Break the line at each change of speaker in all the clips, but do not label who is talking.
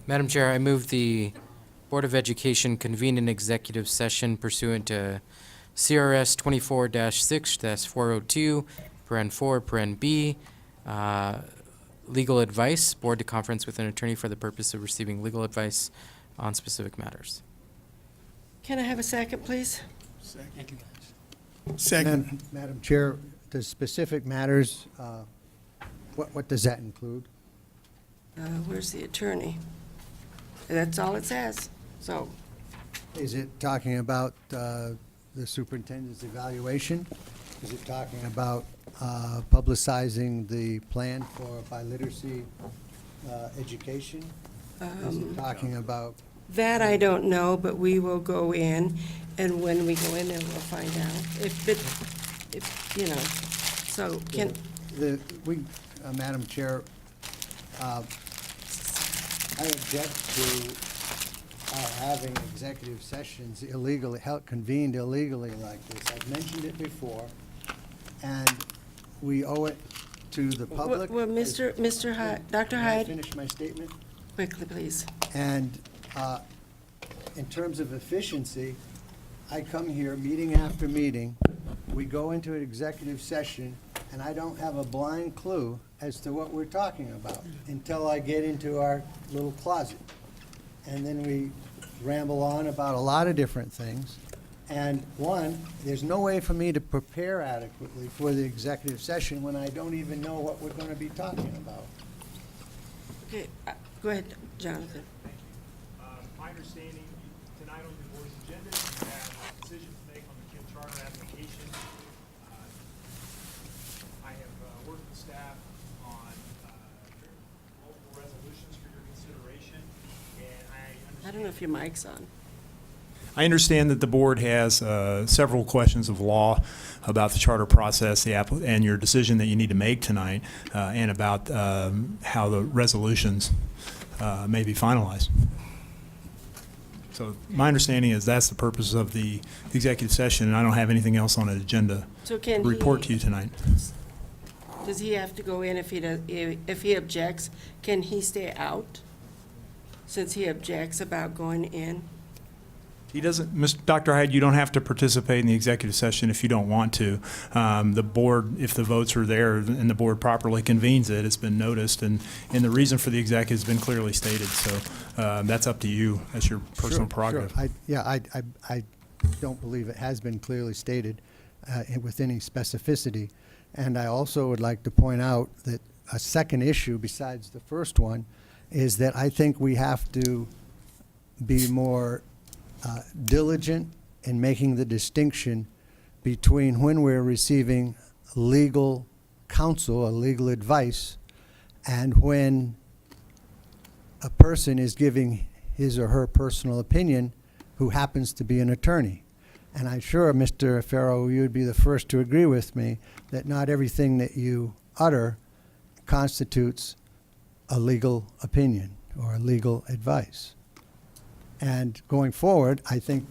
Madam Chair, I move the Board of Education convene an executive session pursuant to CRS 24-6-402, paren 4, paren B, legal advice, board to conference with an attorney for the purpose of receiving legal advice on specific matters.
Can I have a second, please?
Second.
Madam Chair, the specific matters, what does that include?
Where's the attorney? That's all it says. So,
Is it talking about the superintendent's evaluation? Is it talking about publicizing the plan for biliteracy education? Is it talking about,
that I don't know, but we will go in, and when we go in there, we'll find out. If you know, so can,
Madam Chair, I object to our having executive sessions illegally, convened illegally like this. I've mentioned it before, and we owe it to the public.
well, Mr. Hyde, Dr.
Can I
Hyde,
finish my statement?
quickly, please.
And in terms of efficiency, I come here meeting after meeting, we go into an executive session, and I don't have a blind clue as to what we're talking about until I get into our little closet. And then we ramble on about a lot of different things. And one, there's no way for me to prepare adequately for the executive session when I don't even know what we're going to be talking about.
Okay, go ahead, Jonathan.
My understanding, tonight on your board's agenda, you have a decision to make on the Kim Charter application. I have worked with staff on multiple resolutions for your consideration, and
I don't know if your mic's on.
I understand that the board has several questions of law about the charter process, and your decision that you need to make tonight, and about how the resolutions may be finalized. So my understanding is that's the purpose of the executive session, and I don't have anything else on the agenda
So
to
can
report to
he,
you tonight.
does he have to go in if he does, if he objects, can he stay out? Since he objects about going in?
He doesn't, Dr. Hyde, you don't have to participate in the executive session if you don't want to. The board, if the votes are there and the board properly convenes it, it's been noticed, and the reason for the executive has been clearly stated. So that's up to you. That's your personal prerogative.
Sure. I don't believe it has been clearly stated with any specificity. And I also would like to point out that a second issue besides the first one is that I think we have to be more diligent in making the distinction between when we're receiving legal counsel or legal advice and when a person is giving his or her personal opinion who happens to be an attorney. And I'm sure, Mr. Farrow, you would be the first to agree with me that not everything that you utter constitutes a legal opinion or a legal advice. And going forward, I think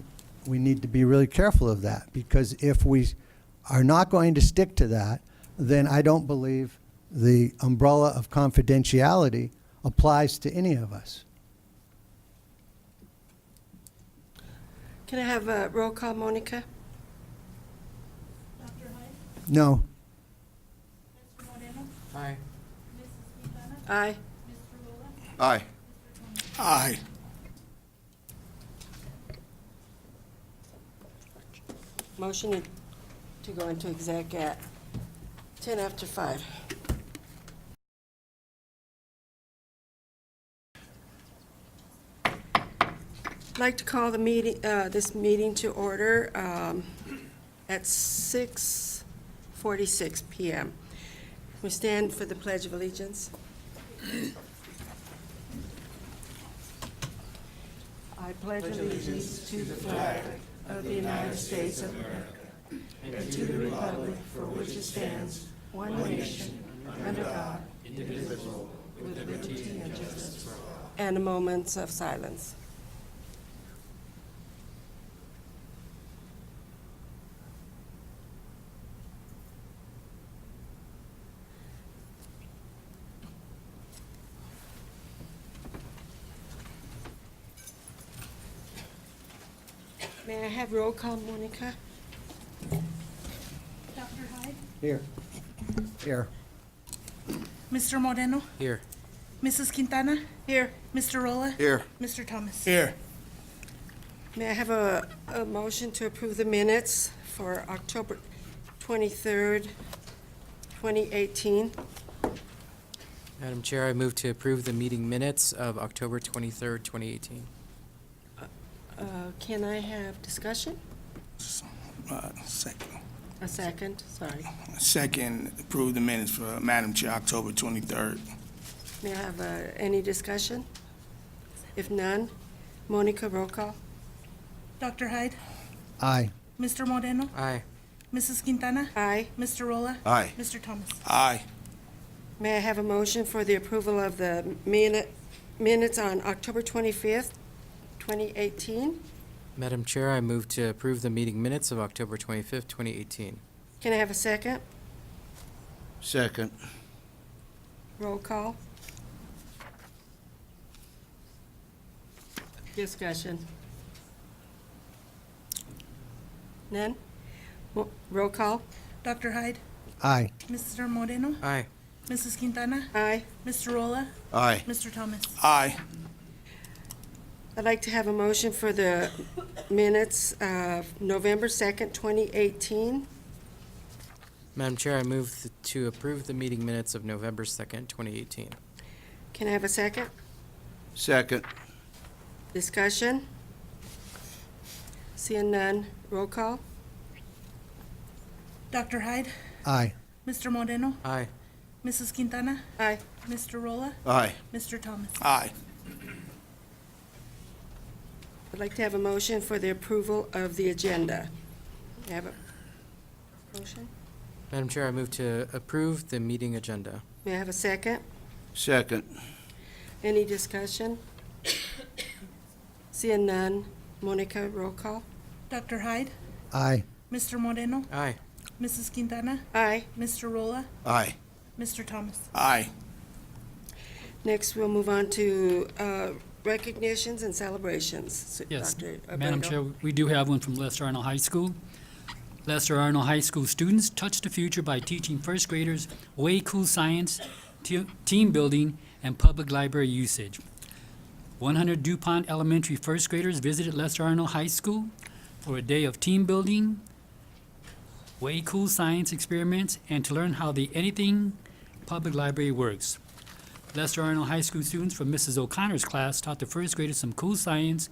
we need to be really careful of that, because if we are not going to stick to that, then I don't believe the umbrella of confidentiality applies to any of us.
Can I have a roll call, Monica?
Dr. Hyde?
No.
Mr. Moreno?
Aye.
Mrs. Quintana?
Aye.
Mr. Lula?
Aye.
Mr. Tony?
Aye.
Motion to go into exec at 10 after 5. I'd like to call the meeting, this meeting to order at 6:46 p.m. We stand for the Pledge of Allegiance. I pledge allegiance to the flag of the United States of America and to the republic for which it stands, one nation, under God, indivisible, with liberty and justice for all. And a moment of silence. May I have roll call, Monica?
Dr. Hyde,
Here. Here.
Mr. Moreno,
Here.
Mrs. Quintana,
Here.
Mr. Rolla,
Here.
Mr. Thomas.
Here.
May I have a motion to approve the minutes for October 23rd, 2018?
Madam Chair, I move to approve the meeting minutes of October 23rd, 2018.
Can I have discussion?
Second.
A second, sorry.
Second, approve the minutes for Madam Chair, October 23rd.
May I have any discussion? If none, Monica, roll call.
Dr. Hyde,
Aye.
Mr. Moreno,
Aye.
Mrs. Quintana,
Aye.
Mr. Rolla,
Aye.
Mr. Thomas.
Aye.
May I have a motion for the approval of the minutes on October 25th, 2018?
Madam Chair, I move to approve the meeting minutes of October 25th, 2018.
Can I have a second?
Second.
Roll call. Discussion. None? Roll call.
Dr. Hyde,
Aye.
Mr. Moreno,
Aye.
Mrs. Quintana,
Aye.
Mr. Rolla,
Aye.
Mr. Thomas.
Aye.
I'd like to have a motion for the minutes of November 2nd, 2018.
Madam Chair, I move to approve the meeting minutes of November 2nd, 2018.
Can I have a second?
Second.
Discussion? Seeing none, roll call.
Dr. Hyde,
Aye.
Mr. Moreno,
Aye.
Mrs. Quintana,
Aye.
Mr. Rolla,
Aye.
Mr. Thomas.
Aye.
I'd like to have a motion for the approval of the agenda. May I have a motion?
Madam Chair, I move to approve the meeting agenda.
May I have a second?
Second.
Any discussion? Seeing none, Monica, roll call.
Dr. Hyde,
Aye.
Mr. Moreno,
Aye.
Mrs. Quintana,
Aye.
Mr. Rolla,
Aye.
Mr. Thomas.
Aye.
Next, we'll move on to recognitions and celebrations. So,
Yes,
Dr.
Madam
Abrego.
Chair, we do have one from Lester Arnold High School. Lester Arnold High School students touch the future by teaching first graders way cool science, team building, and public library usage. 100 DuPont Elementary first graders visited Lester Arnold High School for a day of team building, way cool science experiments, and to learn how the Anything Public Library works. Lester Arnold High School students from Mrs. O'Connor's class taught the first graders some cool science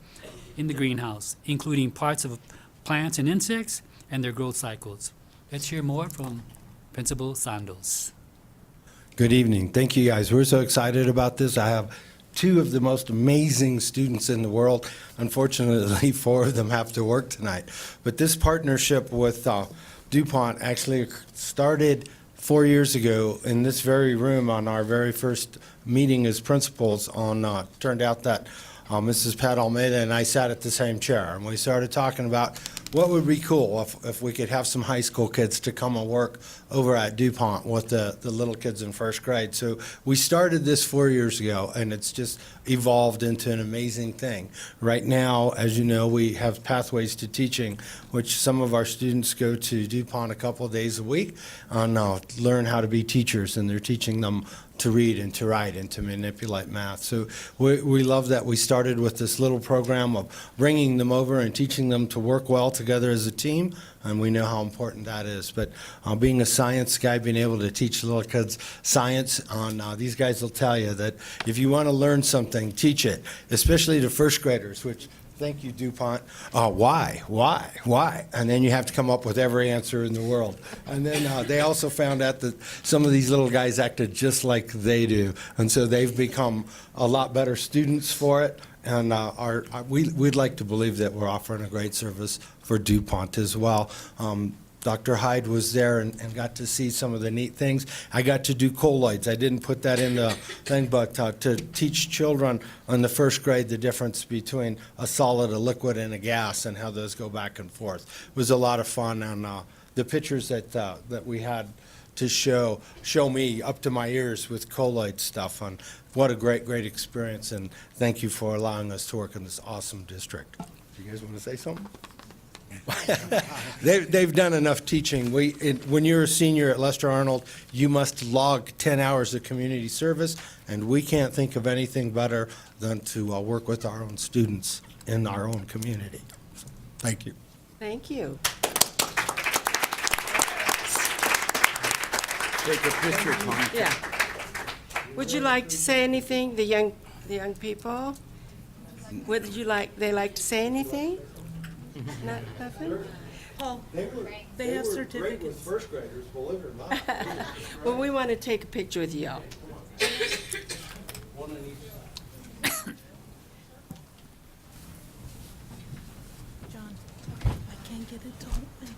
in the greenhouse, including parts of plants and insects and their growth cycles. Let's hear more from Principal Sandos.
Good evening. Thank you, guys. We're so excited about this. I have two of the most amazing students in the world. Unfortunately, four of them have to work tonight. But this partnership with DuPont actually started 4 years ago in this very room on our very first meeting as principals. Turned out that Mrs. Pat Almeida and I sat at the same chair, and we started talking about what would be cool if we could have some high school kids to come and work over at DuPont with the little kids in first grade. So we started this 4 years ago, and it's just evolved into an amazing thing. Right now, as you know, we have Pathways to Teaching, which some of our students go to DuPont a couple of days a week and learn how to be teachers, and they're teaching them to read and to write and to manipulate math. So we love that we started with this little program of bringing them over and teaching them to work well together as a team, and we know how important that is. But being a science guy, being able to teach little kids science, these guys will tell you that if you want to learn something, teach it, especially to first graders, which thank you, DuPont. Why? And then you have to come up with every answer in the world. And then they also found out that some of these little guys acted just like they do. And so they've become a lot better students for it. And we'd like to believe that we're offering a great service for DuPont as well. Dr. Hyde was there and got to see some of the neat things. I got to do colloids. I didn't put that in the thing, but to teach children in the first grade the difference between a solid, a liquid, and a gas, and how those go back and forth. It was a lot of fun, and the pictures that we had to show me up to my ears with colloid stuff, and what a great experience, and thank you for allowing us to work in this awesome district. You guys want to say something? They've done enough teaching. When you're a senior at Lester Arnold, you must log 10 hours of community service, and we can't think of anything better than to work with our own students in our own community. So, thank you.
Thank you.
Take a picture, Tom.
Yeah. Would you like to say anything, the young people? Would you like, they like to say anything? Nothing?
Paul, they have certificates.
first graders, believe it or not.
Well, we want to take a picture with y'all.
John, I can't get it to open.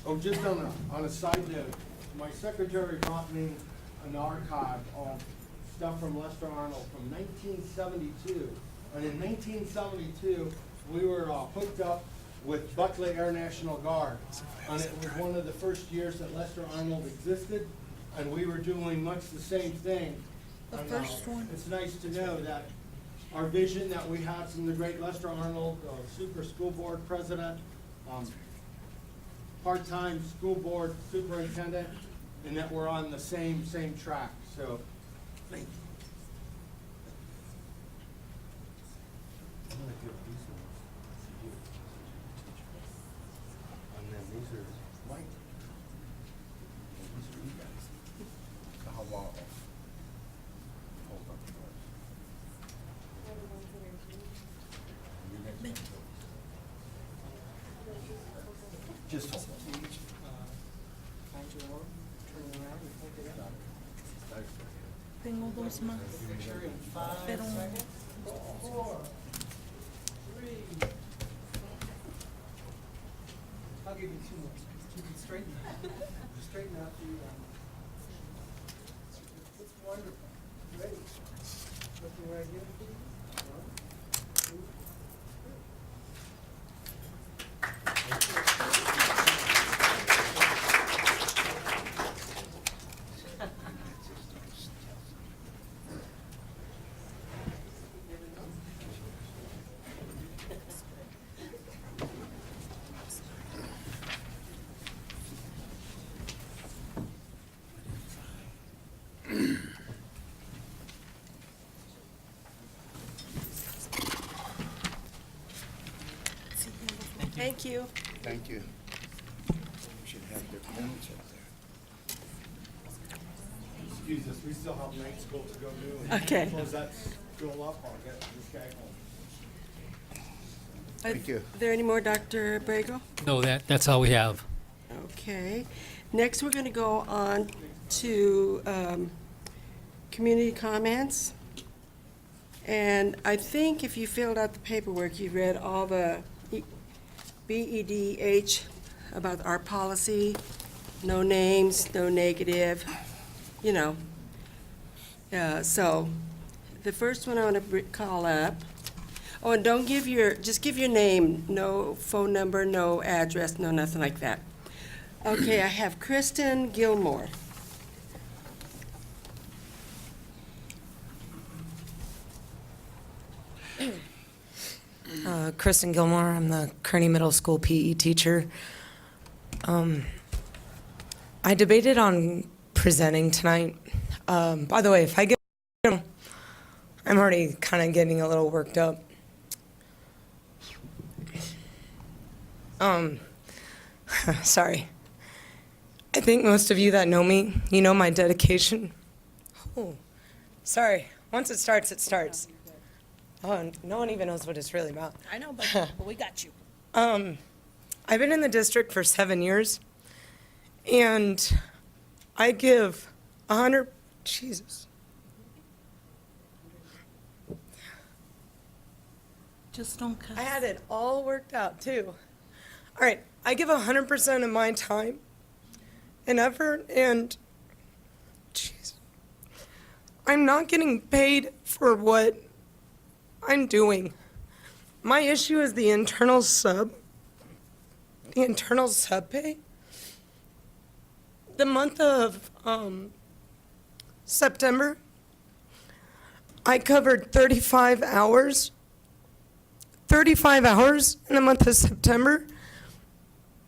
Oh, just on a side note, my secretary brought me an archive of stuff from Lester Arnold from 1972. And in 1972, we were hooked up with Buckley Air National Guard. And it was one of the first years that Lester Arnold existed, and we were doing much the same thing.
The
And,
first one.
It's nice to know that our vision that we had from the great Lester Arnold, super school board president, part-time school board superintendent, and that we're on the same track, so.
Just hold
Tengo dos más. Pero
I'll give you two more. You can straighten out the, it's wonderful. Ready? Looking right here, please. 1, 2,
Thank you.
Thank you. Should have their pens up there.
Excuse us, we still have night school to go do. and
Okay.
Close that school up, I'll get this guy home.
Thank you.
Are there any more, Dr. Brago?
No, that's all we have.
Okay. Next, we're going to go on to community comments. And I think if you filled out the paperwork, you read all the BEDH about our policy, no names, no negative, you know. So the first one I want to call up. Oh, and don't give just give your name, no phone number, no address, no nothing like that. Okay, I have Kristen Gilmore.
Kristen Gilmore, I'm the Kearney Middle School PE teacher. I debated on presenting tonight. By the way, if I get, I'm already kind of getting a little worked up. Sorry. I think most of you that know me, you know my dedication. Oh, sorry. Once it starts, it starts. Oh, no one even knows what it's really about.
I know, but we got you.
I've been in the district for 7 years, and I give 100, Jesus.
Just don't cuss.
I had it all worked out, too. All right, I give 100% of my time and effort, and, jeez, I'm not getting paid for what I'm doing. My issue is the internal sub pay. The month of September, I covered 35 hours 35 hours in the month of September.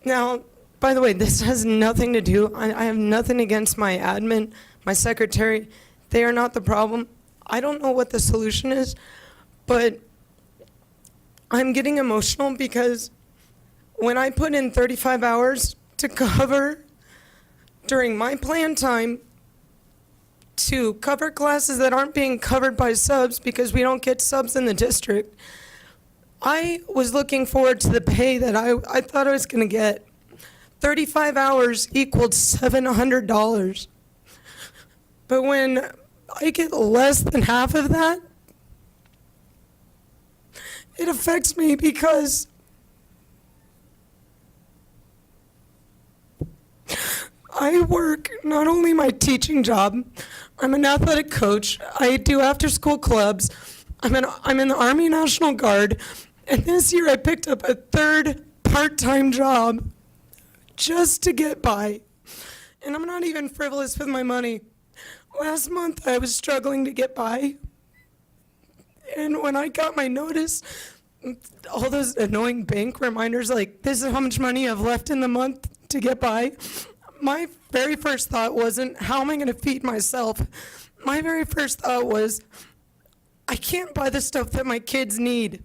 Now, by the way, this has nothing to do, I have nothing against my admin, my secretary. They are not the problem. I don't know what the solution is, but I'm getting emotional because when I put in 35 hours to cover during my plan time to cover classes that aren't being covered by subs because we don't get subs in the district, I was looking forward to the pay that I thought I was going to get. 35 hours equaled $700. But when I get less than half of that, it affects me because I work not only my teaching job, I'm an athletic coach, I do after-school clubs, I'm in the Army National Guard, and this year I picked up a third part-time job just to get by. And I'm not even frivolous with my money. Last month I was struggling to get by. And when I got my notice, all those annoying bank reminders like, this is how much money I've left in the month to get by. My very first thought wasn't, how am I going to feed myself? My very first thought was, I can't buy the stuff that my kids need.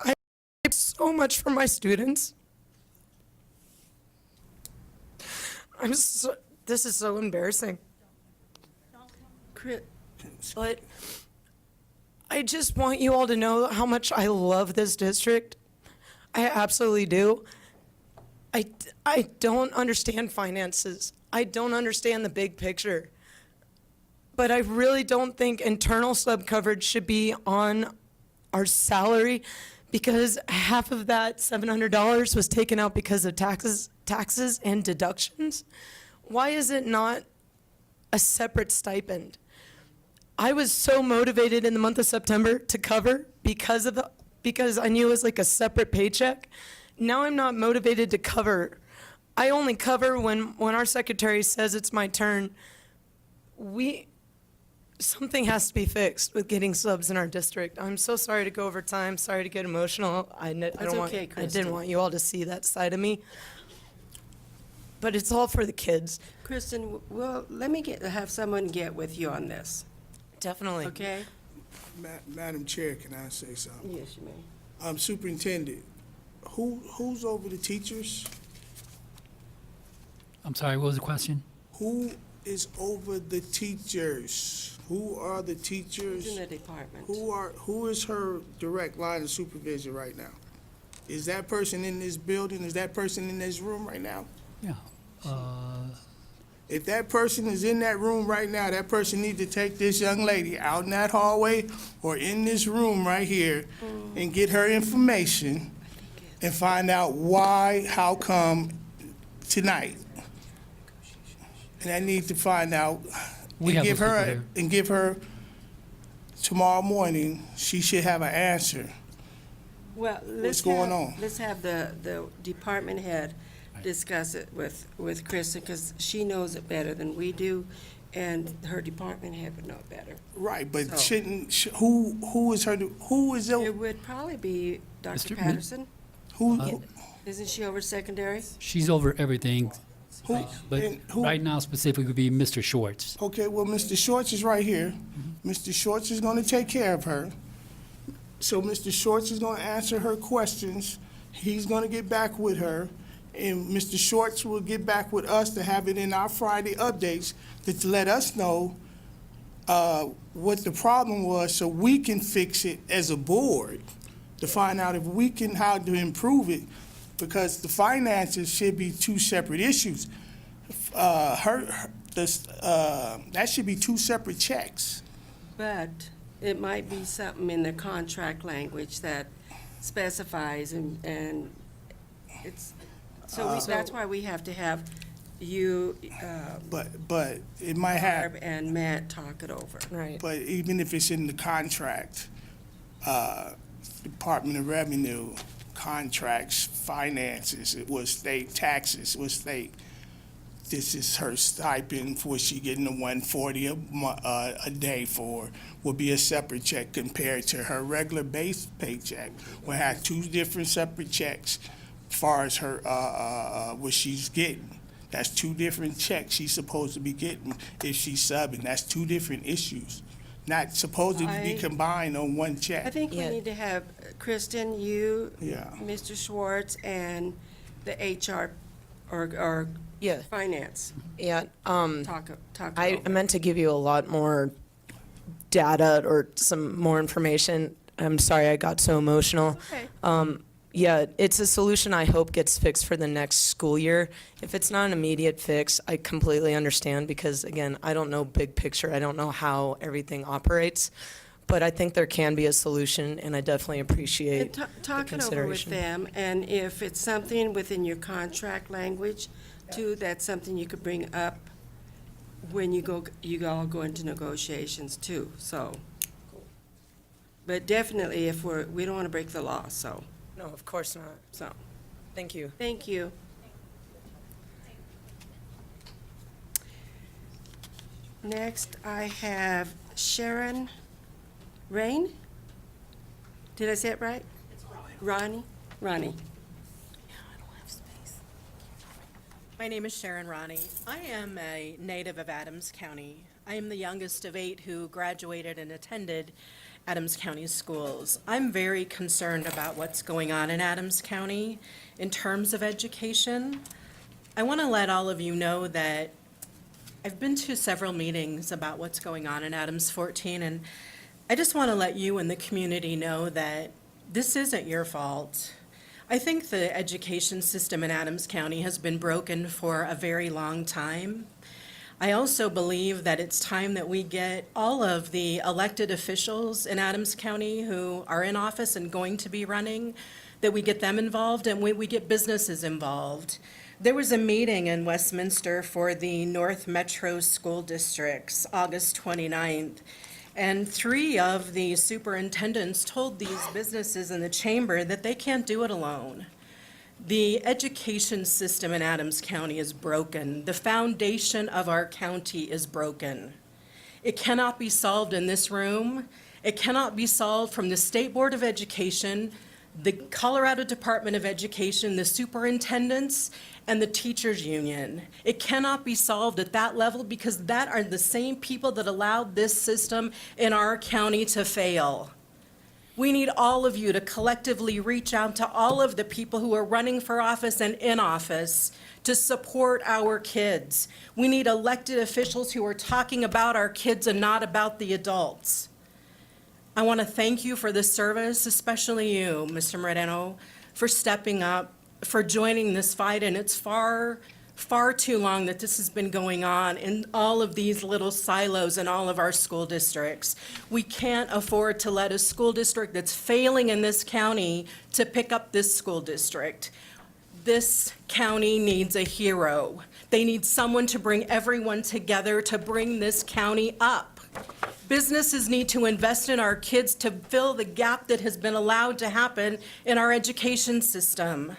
I do so much for my students. This is so embarrassing. But I just want you all to know how much I love this district. I absolutely do. I don't understand finances. I don't understand the big picture. But I really don't think internal sub coverage should be on our salary because half of that $700 was taken out because of taxes and deductions. Why is it not a separate stipend? I was so motivated in the month of September to cover because I knew it was like a separate paycheck. Now I'm not motivated to cover. I only cover when our secretary says it's my turn. Something has to be fixed with getting subs in our district. I'm so sorry to go over time, sorry to get emotional. I didn't want you all to see that side of me. But it's all for the kids.
Kristen, well, let me have someone get with you on this,
Definitely.
okay?
Madam Chair, can I say something?
Yes, you may.
Superintendent, who's over the teachers?
I'm sorry, what was the question?
Who is over the teachers? Who are the teachers?
It's in the department.
Who is her direct line of supervision right now? Is that person in this building? Is that person in this room right now?
Yeah.
If that person is in that room right now, that person needs to take this young lady out in that hallway or in this room right here and get her information and find out why, how come tonight. And I need to find out
We have those people here.
and give her tomorrow morning, she should have an answer.
Well,
What's going on?
Let's have the department head discuss it with Kristen, because she knows it better than we do, and her department head would know it better.
Right, but
So-
who is
It would probably be Dr.
Mr.
Patterson.
who
Isn't she over secondary?
She's over everything, but
and who?
right now specifically would be Mr. Schwartz.
Okay, well, Mr. Shorts is right here. Mr. Shorts is going to take care of her. So Mr. Shorts is going to answer her questions. He's going to get back with her. And Mr. Shorts will get back with us to have it in our Friday updates to let us know what the problem was so we can fix it as a board to find out if we can, how to improve it. Because the finances should be two separate issues. That should be two separate checks.
But it might be something in the contract language that specifies, and it's, that's why we have to have you,
But it might have.
Barb and Matt talk it over.
Right.
But even if it's in the contract, Department of Revenue, contracts, finances, it was state, taxes, it was state. this is her stipend for what she getting the 140 a day for, will be a separate check compared to her regular base paycheck. Will have two different separate checks as far as her, what she's getting. That's two different checks she's supposed to be getting if she's subbing. That's two different issues, not supposed to be combined on one check.
I think we
Yeah.
need to have Kristen, you,
Yeah.
Mr. Schwartz, and the HR or
Yeah,
finance
yeah.
talk
I
over.
meant to give you a lot more data or some more information. I'm sorry I got so emotional.
Okay.
Yeah, it's a solution I hope gets fixed for the next school year. If it's not an immediate fix, I completely understand because, again, I don't know big picture. I don't know how everything operates. But I think there can be a solution, and I definitely
And
appreciate the
talk it over with
consideration.
them, and if it's something within your contract language, too, that's something you could bring up when you all go into negotiations, too, so. But definitely, if we don't want to break the law, so,
No, of course not. Thank you.
thank you. Next, I have Sharon Rain? Did I say it right? Ronnie? Ronnie.
My name is Sharon Ronnie. I am a native of Adams County. I am the youngest of 8 who graduated and attended Adams County schools. I'm very concerned about what's going on in Adams County in terms of education. I want to let all of you know that I've been to several meetings about what's going on in Adams 14, and I just want to let you and the community know that this isn't your fault. I think the education system in Adams County has been broken for a very long time. I also believe that it's time that we get all of the elected officials in Adams County who are in office and going to be running, that we get them involved and we get businesses involved. There was a meeting in Westminster for the North Metro School Districts, August 29th. And 3 of the superintendents told these businesses in the chamber that they can't do it alone. The education system in Adams County is broken. The foundation of our county is broken. It cannot be solved in this room. It cannot be solved from the State Board of Education, the Colorado Department of Education, the superintendents, and the teachers union. It cannot be solved at that level because that are the same people that allowed this system in our county to fail. We need all of you to collectively reach out to all of the people who are running for office and in office to support our kids. We need elected officials who are talking about our kids and not about the adults. I want to thank you for this service, especially you, Mr. Moreno, for stepping up, for joining this fight, and it's far too long that this has been going on in all of these little silos in all of our school districts. We can't afford to let a school district that's failing in this county to pick up this school district. This county needs a hero. They need someone to bring everyone together to bring this county up. Businesses need to invest in our kids to fill the gap that has been allowed to happen in our education system.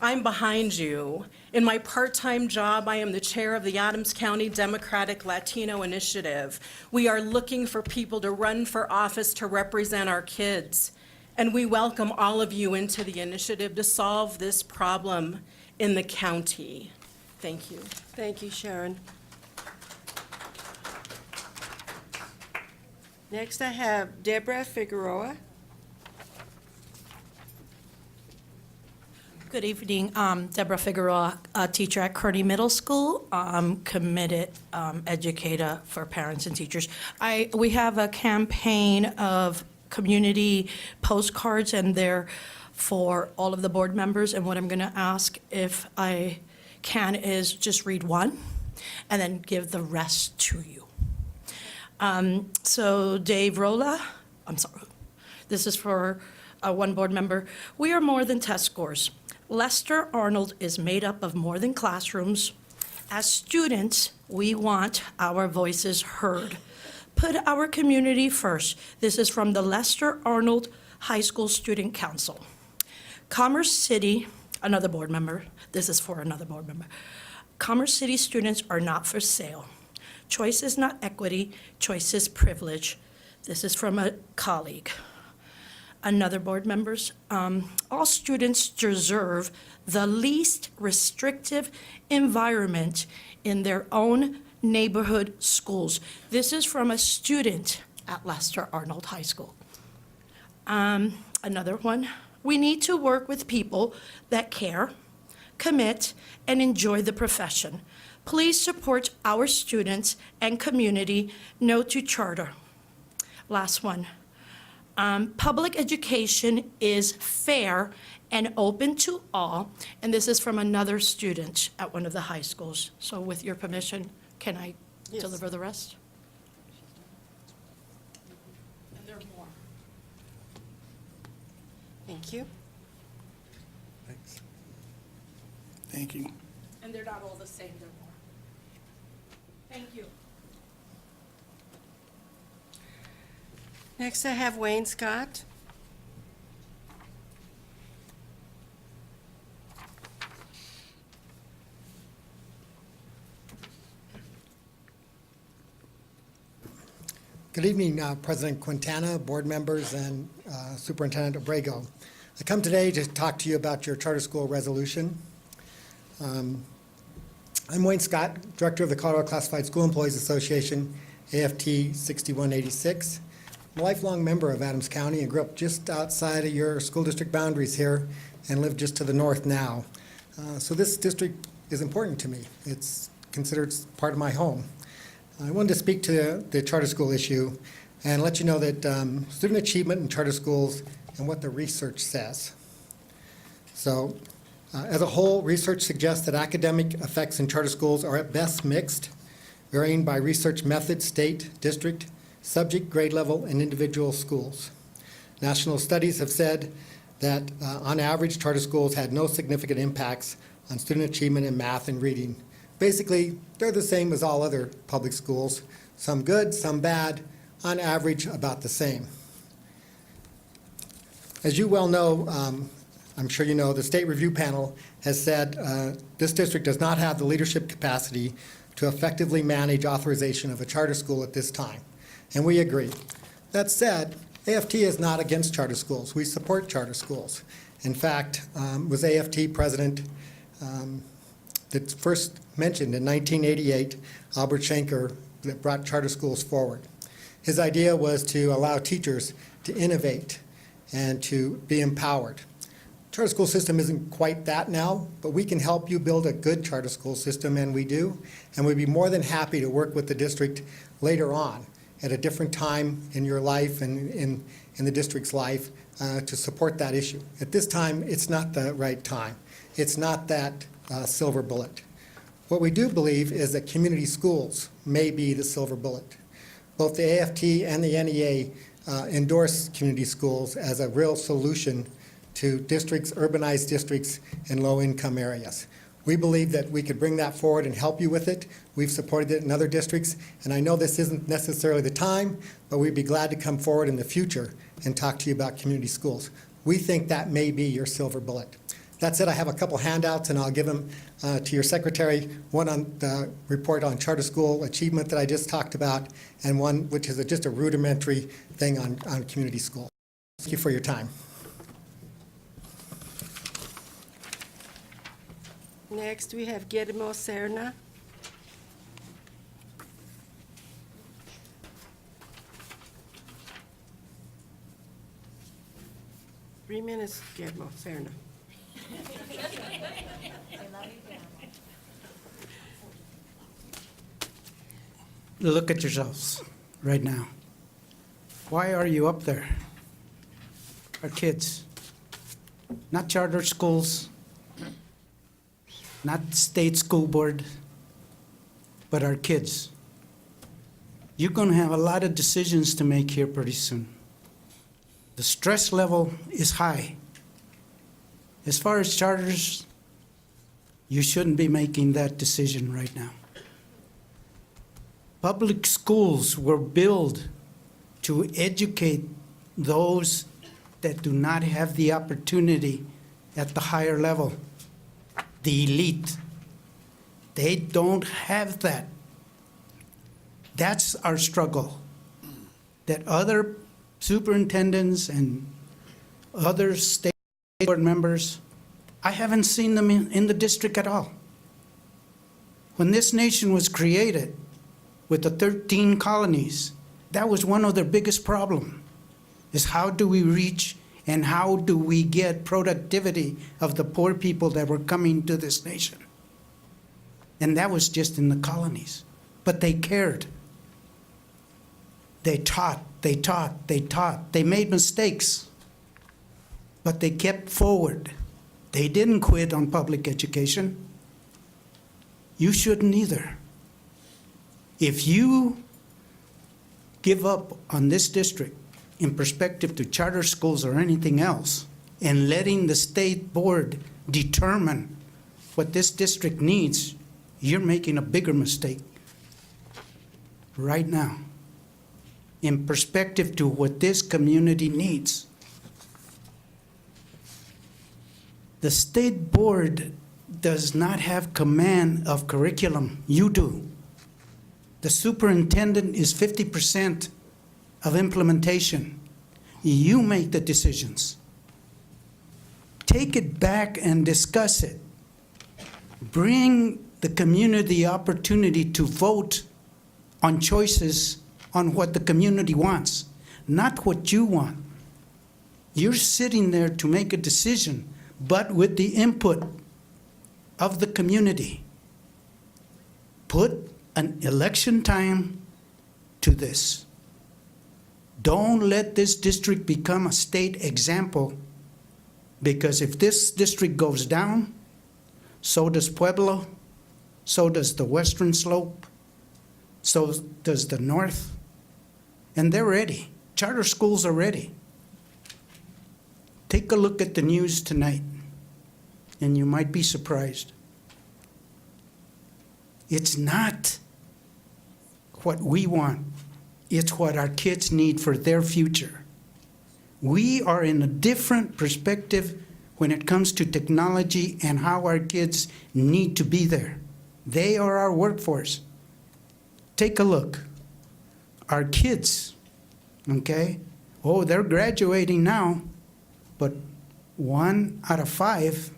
I'm behind you. In my part-time job, I am the chair of the Adams County Democratic Latino Initiative. We are looking for people to run for office to represent our kids. And we welcome all of you into the initiative to solve this problem in the county. Thank you.
Thank you, Sharon. Next, I have Deborah Figueroa.
Good evening, Deborah Figueroa, a teacher at Kearney Middle School. I'm committed educator for parents and teachers. We have a campaign of community postcards, and they're for all of the board members. And what I'm going to ask, if I can, is just read one and then give the rest to you. So Dave Rolla, I'm sorry, this is for one board member. We are more than test scores. Lester Arnold is made up of more than classrooms. As students, we want our voices heard. Put our community first. This is from the Lester Arnold High School Student Council. Commerce City, another board member. This is for another board member. Commerce City students are not for sale. Choice is not equity, choice is privilege. This is from a colleague. Another board members, all students deserve the least restrictive environment in their own neighborhood schools. This is from a student at Lester Arnold High School. Another one, we need to work with people that care, commit, and enjoy the profession. Please support our students and community. No to charter. Last one. Public education is fair and open to all, and this is from another student at one of the high schools. So with your permission, can I deliver the rest? And there are more.
Thank you.
Thank you.
And they're not all the same, there are more. Thank you.
Next, I have Wayne Scott.
Good evening, President Quintana, board members, and Superintendent Abrego. I come today to talk to you about your charter school resolution. I'm Wayne Scott, Director of the Colorado Classified School Employees Association, AFT 6186. I'm a lifelong member of Adams County and grew up just outside of your school district boundaries here and live just to the north now. So this district is important to me. It's considered part of my home. I wanted to speak to the charter school issue and let you know that student achievement in charter schools and what the research says. So as a whole, research suggests that academic effects in charter schools are at best mixed, varying by research method, state, district, subject, grade level, and individual schools. National studies have said that on average, charter schools had no significant impacts on student achievement in math and reading. Basically, they're the same as all other public schools, some good, some bad, on average about the same. As you well know, I'm sure you know, the State Review Panel has said this district does not have the leadership capacity to effectively manage authorization of a charter school at this time, and we agree. That said, AFT is not against charter schools. We support charter schools. In fact, was AFT president that first mentioned in 1988, Albert Schenker, that brought charter schools forward. His idea was to allow teachers to innovate and to be empowered. Charter school system isn't quite that now, but we can help you build a good charter school system, and we do. And we'd be more than happy to work with the district later on at a different time in your life and in the district's life to support that issue. At this time, it's not the right time. It's not that silver bullet. What we do believe is that community schools may be the silver bullet. Both the AFT and the NEA endorse community schools as a real solution to districts, urbanized districts, and low-income areas. We believe that we could bring that forward and help you with it. We've supported it in other districts, and I know this isn't necessarily the time, but we'd be glad to come forward in the future and talk to you about community schools. We think that may be your silver bullet. That said, I have a couple handouts, and I'll give them to your secretary, one on the report on charter school achievement that I just talked about, and one which is just a rudimentary thing on community school. Thank you for your time.
Next, we have Guillermo Serna. Three minutes, Guillermo Serna.
Look at yourselves right now. Why are you up there? Our kids, not charter schools, not state school board, but our kids. You're going to have a lot of decisions to make here pretty soon. The stress level is high. As far as charters, you shouldn't be making that decision right now. Public schools were built to educate those that do not have the opportunity at the higher level, the elite. They don't have that. That's our struggle. That other superintendents and other state board members, I haven't seen them in the district at all. When this nation was created with the 13 colonies, that was one of their biggest problems, is how do we reach and how do we get productivity of the poor people that were coming to this nation? And that was just in the colonies. But they cared. They taught, they taught, they taught. They made mistakes, but they kept forward. They didn't quit on public education. You shouldn't either. If you give up on this district in perspective to charter schools or anything else, and letting the state board determine what this district needs, you're making a bigger mistake right now in perspective to what this community needs. The state board does not have command of curriculum. You do. The superintendent is 50% of implementation. You make the decisions. Take it back and discuss it. Bring the community opportunity to vote on choices on what the community wants, not what you want. You're sitting there to make a decision, but with the input of the community. Put an election time to this. Don't let this district become a state example, because if this district goes down, so does Pueblo, so does the western slope, so does the north, and they're ready. Charter schools are ready. Take a look at the news tonight, and you might be surprised. It's not what we want. It's what our kids need for their future. We are in a different perspective when it comes to technology and how our kids need to be there. They are our workforce. Take a look. Our kids, okay? Oh, they're graduating now, but 1 out of 5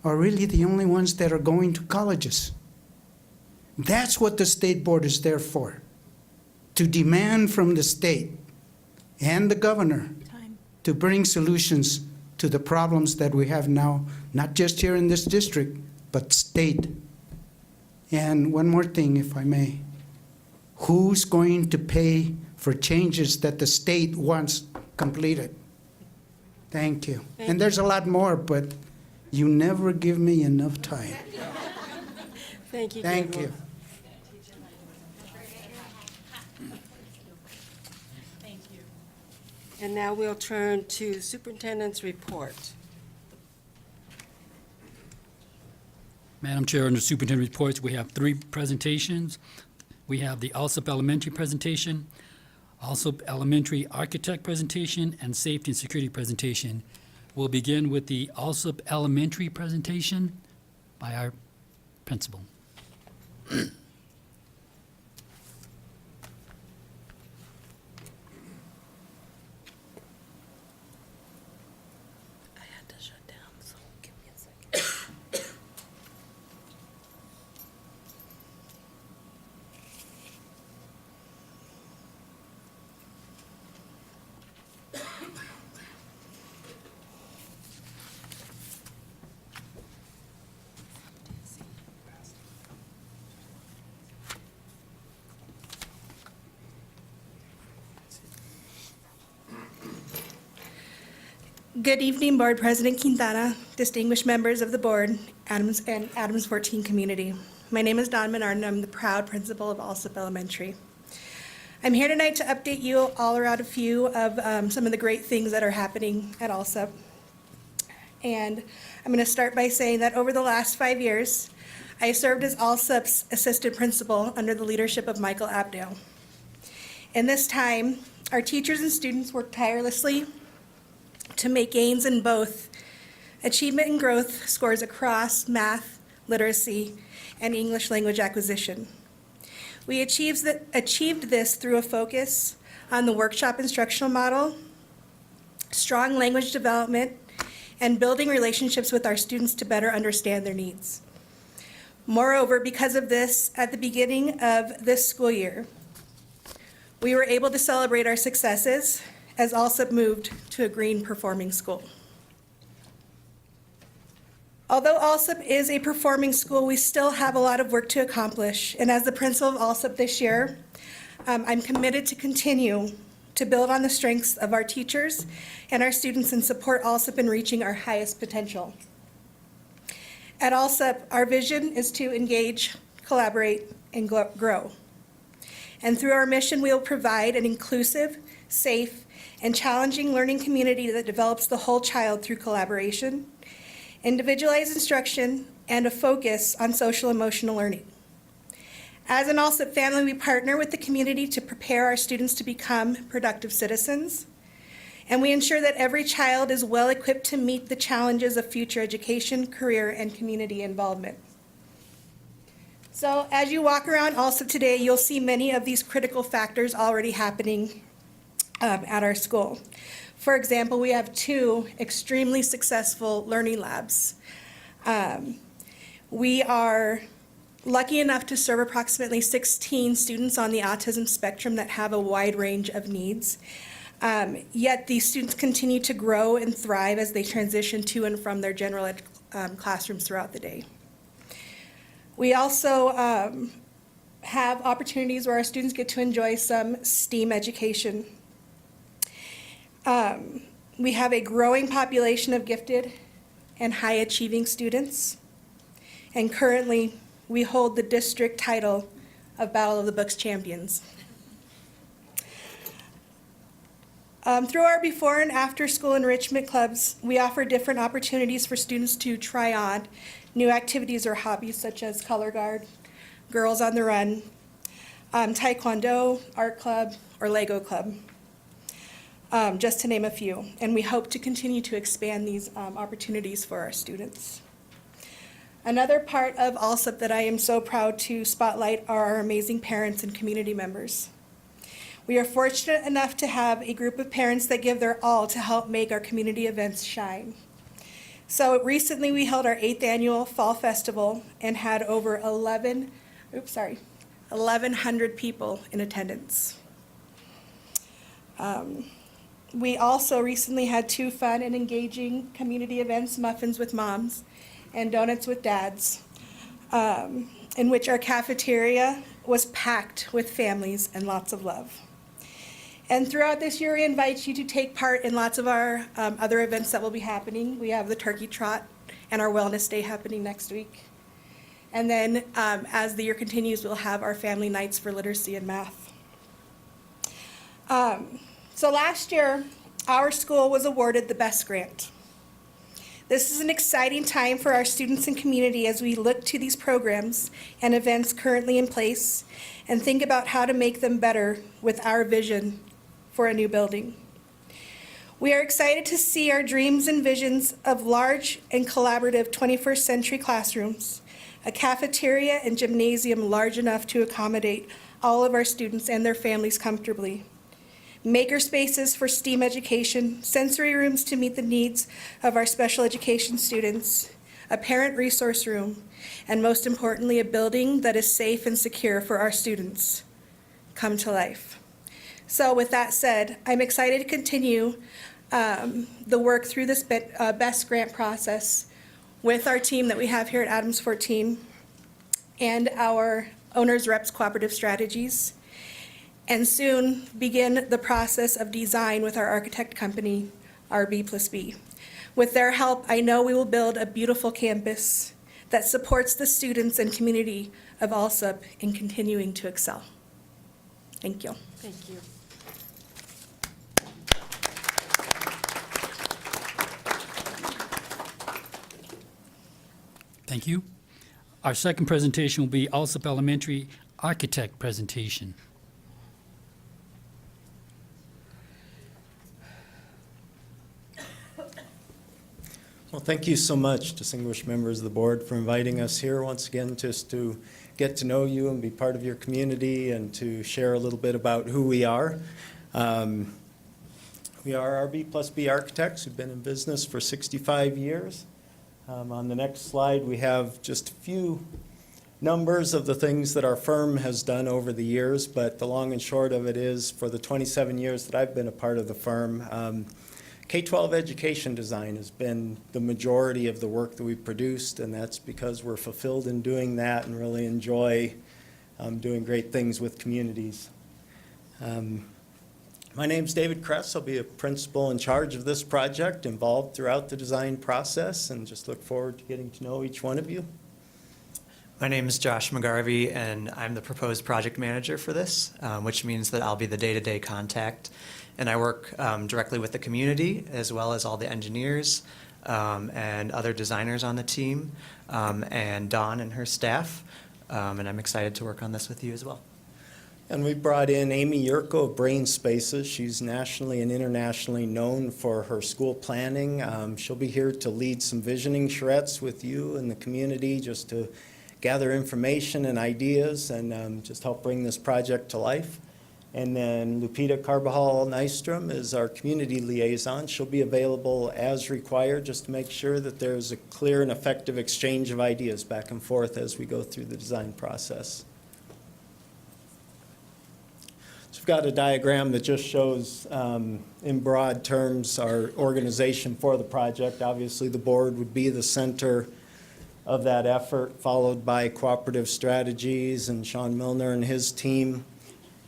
are really the only ones that are going to colleges. That's what the state board is there for, to demand from the state and the governor to bring solutions to the problems that we have now, not just here in this district, but state. And one more thing, if I may. Who's going to pay for changes that the state wants completed? Thank you. And there's a lot more, but you never give me enough time.
Thank you.
Thank you.
And now we'll turn to superintendent's report.
Madam Chair, under superintendent reports, we have 3 presentations. We have the Alsop Elementary presentation, Alsop Elementary Architect presentation, and Safety and Security presentation. We'll begin with the Alsop Elementary presentation by our principal.
I had to shut down, so give me a second.
Good evening, Board President Quintana, distinguished members of the board, Adams and Adams 14 community. My name is Dawn Menard, and I'm the proud principal of Alsop Elementary. I'm here tonight to update you all around a few of some of the great things that are happening at Alsop. And I'm going to start by saying that over the last 5 years, I served as Alsop's assistant principal under the leadership of Michael Abdale. In this time, our teachers and students worked tirelessly to make gains in both achievement and growth scores across math, literacy, and English language acquisition. We achieved this through a focus on the workshop instructional model, strong language development, and building relationships with our students to better understand their needs. Moreover, because of this, at the beginning of this school year, we were able to celebrate our successes as ALSUP moved to a green performing school. Although ALSUP is a performing school, we still have a lot of work to accomplish. And as the principal of ALSUP this year, I'm committed to continue to build on the strengths of our teachers and our students and support ALSUP in reaching our highest potential. At ALSUP, our vision is to engage, collaborate, and grow. And through our mission, we will provide an inclusive, safe, and challenging learning community that develops the whole child through collaboration, individualized instruction, and a focus on social-emotional learning. As an ALSUP family, we partner with the community to prepare our students to become productive citizens, and we ensure that every child is well equipped to meet the challenges of future education, career, and community involvement. So as you walk around ALSUP today, you'll see many of these critical factors already happening at our school. For example, we have 2 extremely successful learning labs. We are lucky enough to serve approximately 16 students on the autism spectrum that have a wide range of needs. Yet these students continue to grow and thrive as they transition to and from their general ed classrooms throughout the day. We also have opportunities where our students get to enjoy some STEAM education. We have a growing population of gifted and high-achieving students, and currently we hold the district title of Battle of the Books Champions. Through our before and after school enrichment clubs, we offer different opportunities for students to try on new activities or hobbies such as color guard, Girls on the Run, Taekwondo, art club, or Lego club, just to name a few. And we hope to continue to expand these opportunities for our students. Another part of ALSUP that I am so proud to spotlight are our amazing parents and community members. We are fortunate enough to have a group of parents that give their all to help make our community events shine. So recently we held our 8th annual Fall Festival and had over 1,100 people in attendance. We also recently had 2 fun and engaging community events, Muffins with Moms and Donuts with Dads, in which our cafeteria was packed with families and lots of love. And throughout this year, we invite you to take part in lots of our other events that will be happening. We have the Turkey Trot and our Wellness Day happening next week. And then as the year continues, we'll have our family nights for literacy and math. So last year, our school was awarded the Best Grant. This is an exciting time for our students and community as we look to these programs and events currently in place and think about how to make them better with our vision for a new building. We are excited to see our dreams and visions of large and collaborative 21st century classrooms, a cafeteria and gymnasium large enough to accommodate all of our students and their families comfortably, maker spaces for STEAM education, sensory rooms to meet the needs of our special education students, a parent resource room, and most importantly, a building that is safe and secure for our students come to life. So with that said, I'm excited to continue the work through this BEST grant process with our team that we have here at Adams 14 and our Owners Reps Cooperative Strategies, and soon begin the process of design with our architect company, RB+B. With their help, I know we will build a beautiful campus that supports the students and community of ALSUP in continuing to excel. Thank you.
Thank you.
Thank you. Our second presentation will be ALSUP Elementary Architect Presentation.
Well, thank you so much, distinguished members of the board, for inviting us here once again just to get to know you and be part of your community and to share a little bit about who we are. We are RB+B Architects. We've been in business for 65 years. On the next slide, we have just a few numbers of the things that our firm has done over the years, but the long and short of it is, for the 27 years that I've been a part of the firm, K-12 education design has been the majority of the work that we've produced, and that's because we're fulfilled in doing that and really enjoy doing great things with communities. My name's David Kress. I'll be a principal in charge of this project, involved throughout the design process, and just look forward to getting to know each one of you.
My name is Josh McGarvey, and I'm the proposed project manager for this, which means that I'll be the day-to-day contact. And I work directly with the community, as well as all the engineers and other designers on the team, and Dawn and her staff. And I'm excited to work on this with you as well.
And we brought in Amy Yurko of Brain Spaces. She's nationally and internationally known for her school planning. She'll be here to lead some visioning charrettes with you and the community, just to gather information and ideas and just help bring this project to life. And then Lupita Carbajal Nystrom is our community liaison. She'll be available as required, just to make sure that there's a clear and effective exchange of ideas back and forth as we go through the design process. So we've got a diagram that just shows in broad terms our organization for the project. Obviously, the board would be the center of that effort, followed by cooperative strategies and Sean Milner and his team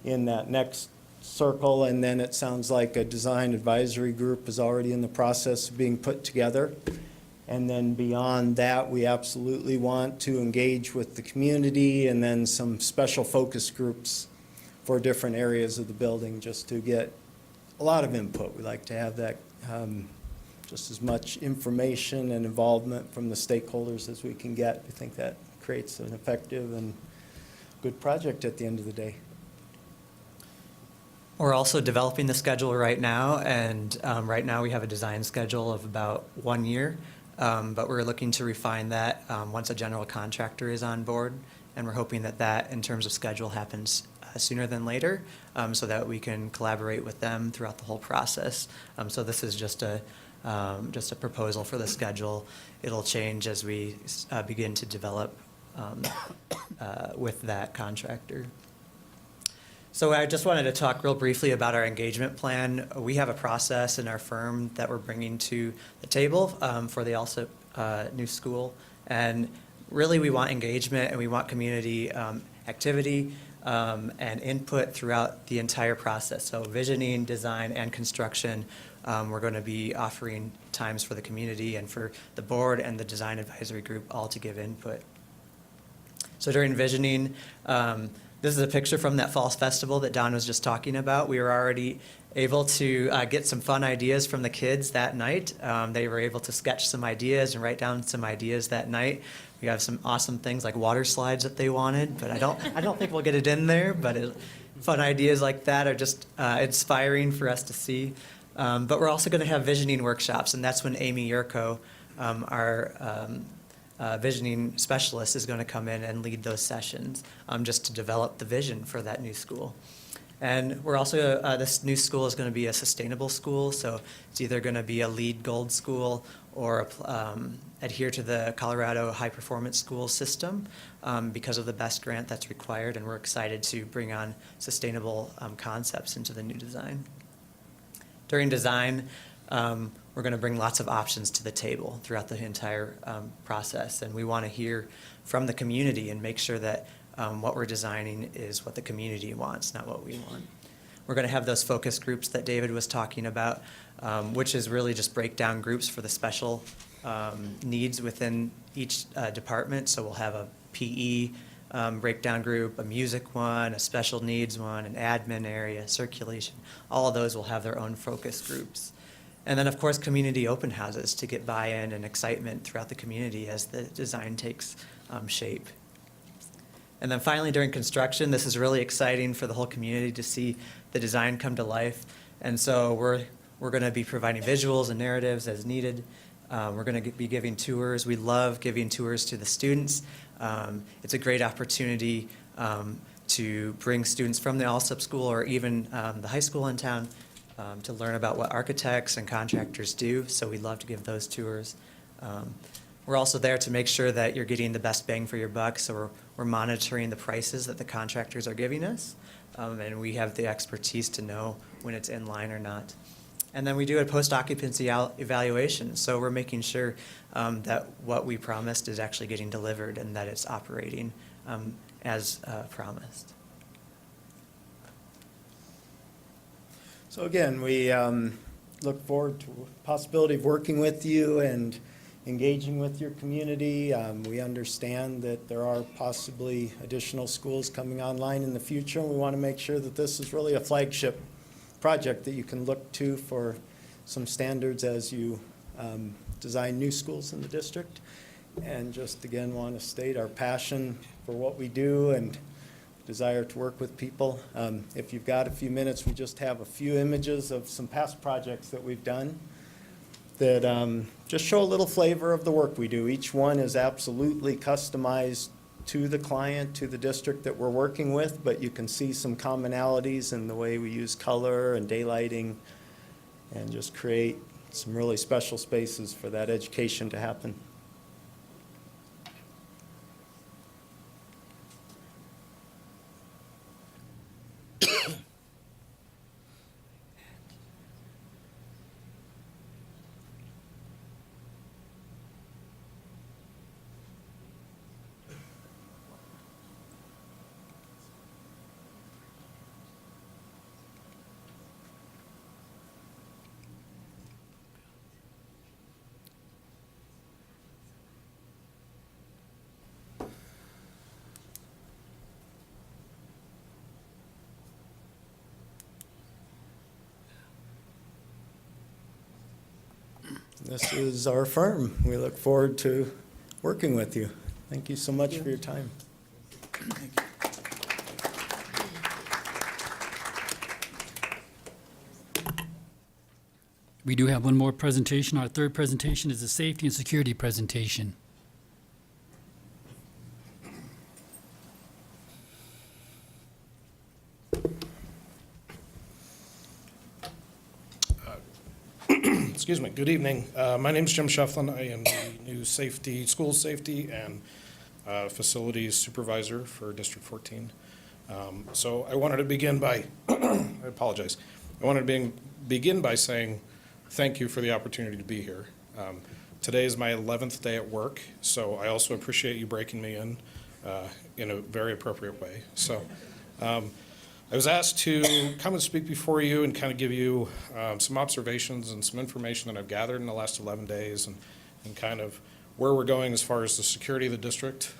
in that next circle. And then it sounds like a design advisory group is already in the process of being put together. And then beyond that, we absolutely want to engage with the community and then some special focus groups for different areas of the building, just to get a lot of input. We like to have that just as much information and involvement from the stakeholders as we can get. We think that creates an effective and good project at the end of the day.
We're also developing the schedule right now, and right now we have a design schedule of about 1 year, but we're looking to refine that once a general contractor is on board, and we're hoping that that, in terms of schedule, happens sooner than later, so that we can collaborate with them throughout the whole process. So this is just a proposal for the schedule. It'll change as we begin to develop with that contractor. So I just wanted to talk real briefly about our engagement plan. We have a process in our firm that we're bringing to the table for the also new school. And really we want engagement and we want community activity and input throughout the entire process. So visioning, design, and construction, we're going to be offering times for the community and for the board and the design advisory group all to give input. So during visioning, this is a picture from that Falls Festival that Don was just talking about. We were already able to get some fun ideas from the kids that night. They were able to sketch some ideas and write down some ideas that night. We have some awesome things like water slides that they wanted, but I don't think we'll get it in there, but fun ideas like that are just inspiring for us to see. But we're also going to have visioning workshops, and that's when Amy Yurko, our visioning specialist, is going to come in and lead those sessions just to develop the vision for that new school. And we're also, this new school is going to be a sustainable school, so it's either going to be a LEED Gold school or adhere to the Colorado High Performance School system because of the BEST grant that's required, and we're excited to bring on sustainable concepts into the new design. During design, we're going to bring lots of options to the table throughout the entire process, and we want to hear from the community and make sure that what we're designing is what the community wants, not what we want. We're going to have those focus groups that David was talking about, which is really just breakdown groups for the special needs within each department. So we'll have a PE breakdown group, a music one, a special needs one, an admin area, circulation. All of those will have their own focus groups. And then, of course, community open houses to get buy-in and excitement throughout the community as the design takes shape. And then finally, during construction, this is really exciting for the whole community to see the design come to life. And so we're going to be providing visuals and narratives as needed. We're going to be giving tours. We love giving tours to the students. It's a great opportunity to bring students from the Allsup School or even the high school in town to learn about what architects and contractors do. So we love to give those tours. We're also there to make sure that you're getting the best bang for your buck. So we're monitoring the prices that the contractors are giving us. And we have the expertise to know when it's in line or not. And then we do a post-occupancy evaluation. So we're making sure that what we promised is actually getting delivered and that it's operating as promised.
So again, we look forward to the possibility of working with you and engaging with your community. We understand that there are possibly additional schools coming online in the future, and we want to make sure that this is really a flagship project that you can look to for some standards as you design new schools in the district. And just again want to state our passion for what we do and desire to work with people. If you've got a few minutes, we just have a few images of some past projects that we've done that just show a little flavor of the work we do. Each one is absolutely customized to the client, to the district that we're working with, but you can see some commonalities in the way we use color and daylighting and just create some really special spaces for that education to happen. This is our firm. We look forward to working with you. Thank you so much for your time.
We do have one more presentation. Our third presentation is the safety and security presentation.
Excuse me. Good evening. My name is Jim Shefflin. I am the new school safety and facilities supervisor for District 14. So I wanted to begin by, I apologize. I wanted to begin by saying thank you for the opportunity to be here. Today is my 11th day at work, so I also appreciate you breaking me in a very appropriate way. So I was asked to come and speak before you and kind of give you some observations and some information that I've gathered in the last 11 days and kind of where we're going as far as the security of the district.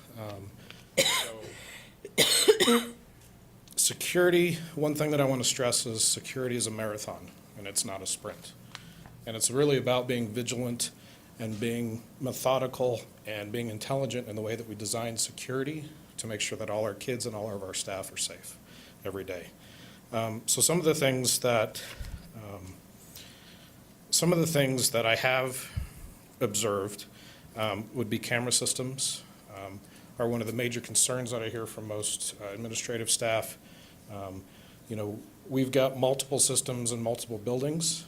Security, one thing that I want to stress is security is a marathon and it's not a sprint. And it's really about being vigilant and being methodical and being intelligent in the way that we design security to make sure that all our kids and all of our staff are safe every day. So some of the things that I have observed would be camera systems are one of the major concerns that I hear from most administrative staff. We've got multiple systems in multiple buildings,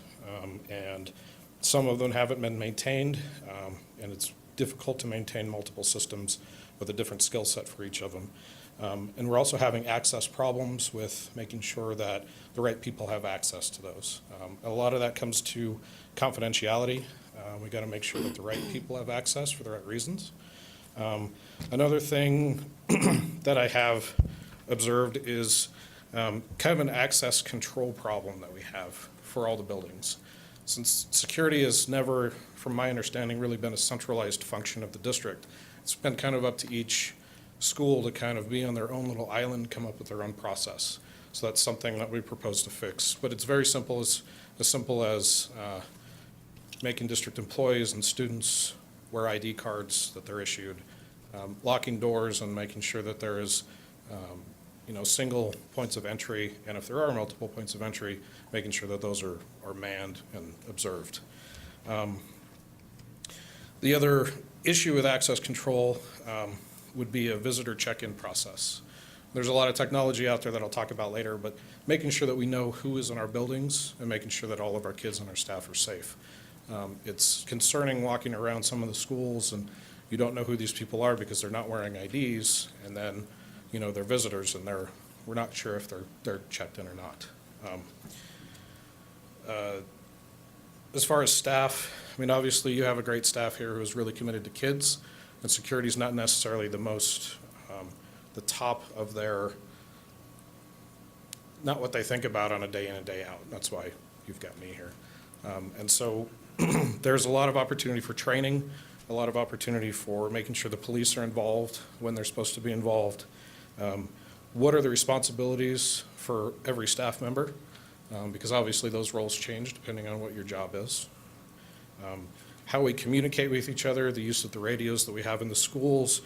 and some of them haven't been maintained, and it's difficult to maintain multiple systems with a different skill set for each of them. And we're also having access problems with making sure that the right people have access to those. A lot of that comes to confidentiality. We got to make sure that the right people have access for the right reasons. Another thing that I have observed is kind of an access control problem that we have for all the buildings. Since security has never, from my understanding, really been a centralized function of the district, it's been kind of up to each school to kind of be on their own little island, come up with their own process. So that's something that we propose to fix. But it's very simple, as simple as making district employees and students wear ID cards that they're issued, locking doors and making sure that there is single points of entry, and if there are multiple points of entry, making sure that those are manned and observed. The other issue with access control would be a visitor check-in process. There's a lot of technology out there that I'll talk about later, but making sure that we know who is in our buildings and making sure that all of our kids and our staff are safe. It's concerning walking around some of the schools and you don't know who these people are because they're not wearing IDs, and then, you know, they're visitors and we're not sure if they're checked in or not. As far as staff, I mean, obviously you have a great staff here who's really committed to kids, and security is not necessarily the top of their, not what they think about on a day in and day out. That's why you've got me here. And so there's a lot of opportunity for training, a lot of opportunity for making sure the police are involved when they're supposed to be involved. What are the responsibilities for every staff member? Because obviously those roles change depending on what your job is. How we communicate with each other, the use of the radios that we have in the schools,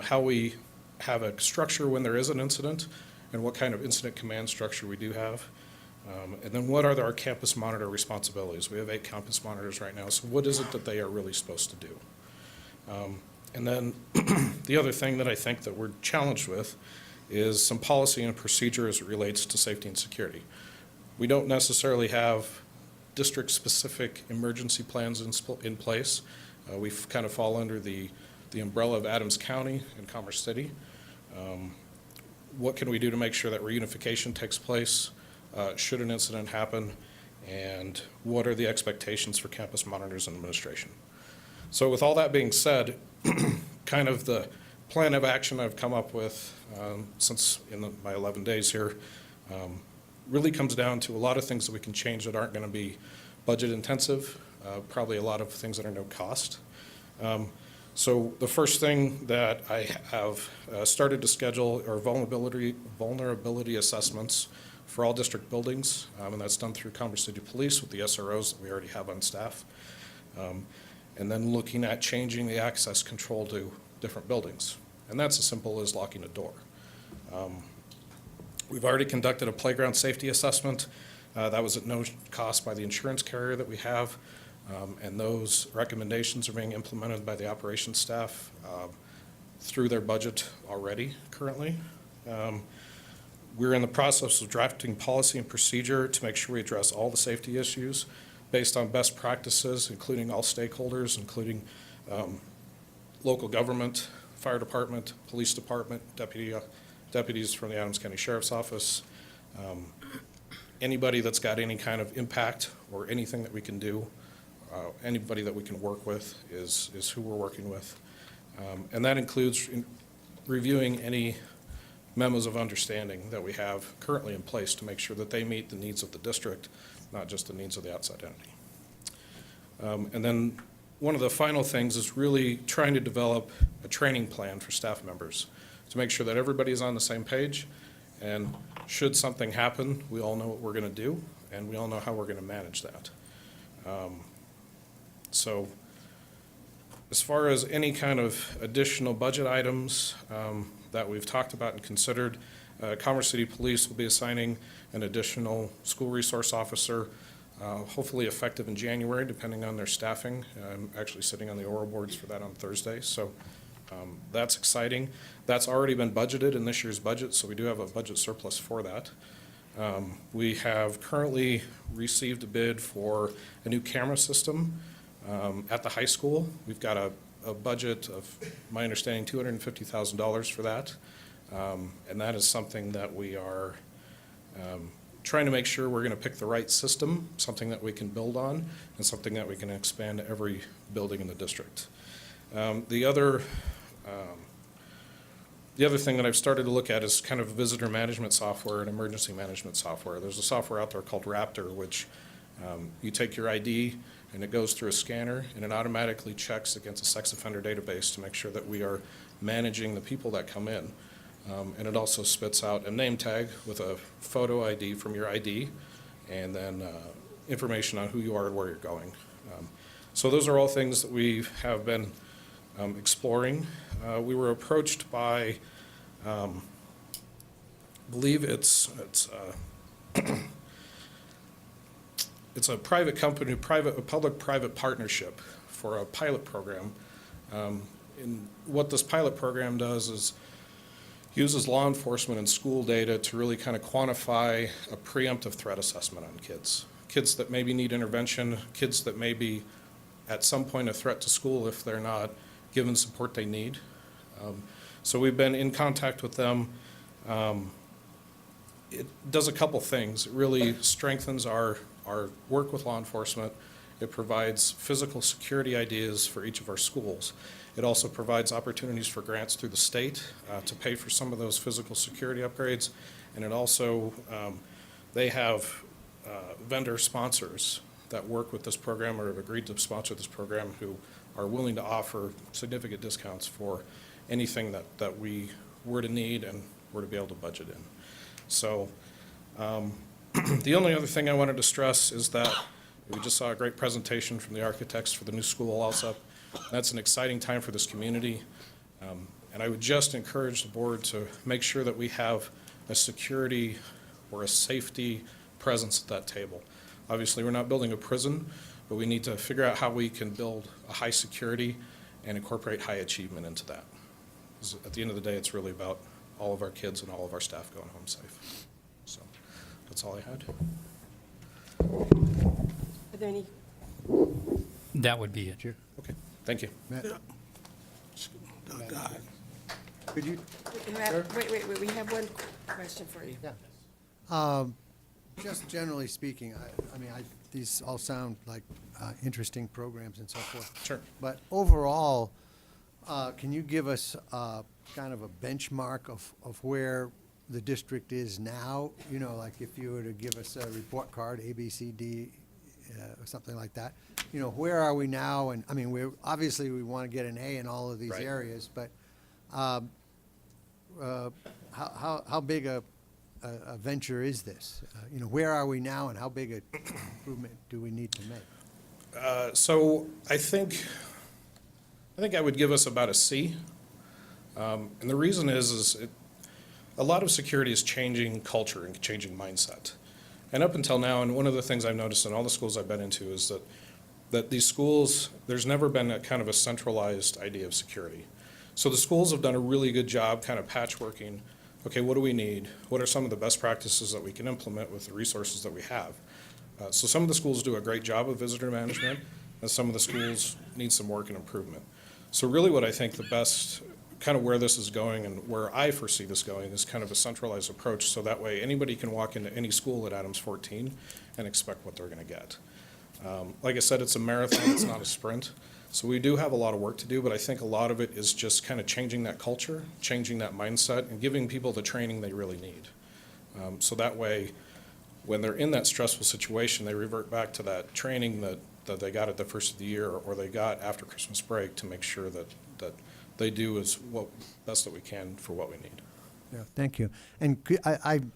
how we have a structure when there is an incident, and what kind of incident command structure we do have. And then what are our campus monitor responsibilities? We have 8 campus monitors right now, so what is it that they are really supposed to do? And then the other thing that I think that we're challenged with is some policy and procedure as it relates to safety and security. We don't necessarily have district-specific emergency plans in place. We kind of fall under the umbrella of Adams County and Commerce City. What can we do to make sure that reunification takes place should an incident happen, and what are the expectations for campus monitors and administration? So with all that being said, kind of the plan of action I've come up with since my 11 days here really comes down to a lot of things that we can change that aren't going to be budget intensive, probably a lot of things that are no cost. So the first thing that I have started to schedule are vulnerability assessments for all district buildings, and that's done through Commerce City Police with the SROs that we already have on staff. And then looking at changing the access control to different buildings. And that's as simple as locking a door. We've already conducted a playground safety assessment. That was at no cost by the insurance carrier that we have. And those recommendations are being implemented by the operations staff through their budget already currently. We're in the process of drafting policy and procedure to make sure we address all the safety issues based on best practices, including all stakeholders, including local government, fire department, police department, deputies from the Adams County Sheriff's Office. Anybody that's got any kind of impact or anything that we can do, anybody that we can work with is who we're working with. And that includes reviewing any memos of understanding that we have currently in place to make sure that they meet the needs of the district, not just the needs of the outside entity. And then one of the final things is really trying to develop a training plan for staff members to make sure that everybody is on the same page, and should something happen, we all know what we're going to do, and we all know how we're going to manage that. So as far as any kind of additional budget items that we've talked about and considered, Commerce City Police will be assigning an additional school resource officer, hopefully effective in January, depending on their staffing. I'm actually sitting on the oral boards for that on Thursday, so that's exciting. That's already been budgeted in this year's budget, so we do have a budget surplus for that. We have currently received a bid for a new camera system at the high school. We've got a budget of, my understanding, $250,000 for that. And that is something that we are trying to make sure we're going to pick the right system, something that we can build on, and something that we can expand to every building in the district. The other thing that I've started to look at is kind of visitor management software and emergency management software. There's a software out there called Raptor, which you take your ID and it goes through a scanner and it automatically checks against a sex offender database to make sure that we are managing the people that come in. And it also spits out a name tag with a photo ID from your ID and then information on who you are and where you're going. So those are all things that we have been exploring. We were approached by, I believe it's a private company, a public-private partnership for a pilot program. And what this pilot program does is uses law enforcement and school data to really kind of quantify a preemptive threat assessment on kids. Kids that maybe need intervention, kids that may be at some point a threat to school if they're not given support they need. So we've been in contact with them. It does a couple things. It really strengthens our work with law enforcement. It provides physical security ideas for each of our schools. It also provides opportunities for grants through the state to pay for some of those physical security upgrades. And it also, they have vendor sponsors that work with this program or have agreed to sponsor this program who are willing to offer significant discounts for anything that we were to need and were to be able to budget in. So the only other thing I wanted to stress is that we just saw a great presentation from the architects for the new school also. That's an exciting time for this community. And I would just encourage the board to make sure that we have a security or a safety presence at that table. Obviously, we're not building a prison, but we need to figure out how we can build a high security and incorporate high achievement into that. 'Cause at the end of the day, it's really about all of our kids and all of our staff going home safe. So that's all I had.
Are there any?
That would be it.
Okay, thank you.
Matt,
Oh, God.
could you,
Wait, we have one question for you.
just generally speaking, I mean, these all sound like interesting programs and so forth.
Sure.
But overall, can you give us kind of a benchmark of where the district is now? You know, like if you were to give us a report card, A, B, C, D, or something like that. You know, where are we now? And, I mean, obviously we want to get an A in all of these
Right.
areas, but how big a venture is this? You know, where are we now and how big an improvement do we need to make?
So I think I would give us about a C. And the reason is a lot of security is changing culture and changing mindset. And up until now, and one of the things I've noticed in all the schools I've been into is that these schools, there's never been a kind of a centralized idea of security. So the schools have done a really good job kind of patchworking, okay, what do we need? What are some of the best practices that we can implement with the resources that we have? So some of the schools do a great job of visitor management, and some of the schools need some work and improvement. So really what I think the best, kind of where this is going and where I foresee this going is kind of a centralized approach, so that way anybody can walk into any school at Adams 14 and expect what they're going to get. Like I said, it's a marathon, it's not a sprint. So we do have a lot of work to do, but I think a lot of it is just kind of changing that culture, changing that mindset, and giving people the training they really need. So that way, when they're in that stressful situation, they revert back to that training that they got at the first of the year or they got after Christmas break to make sure that they do is what best that we can for what we need.
Yeah, thank you. And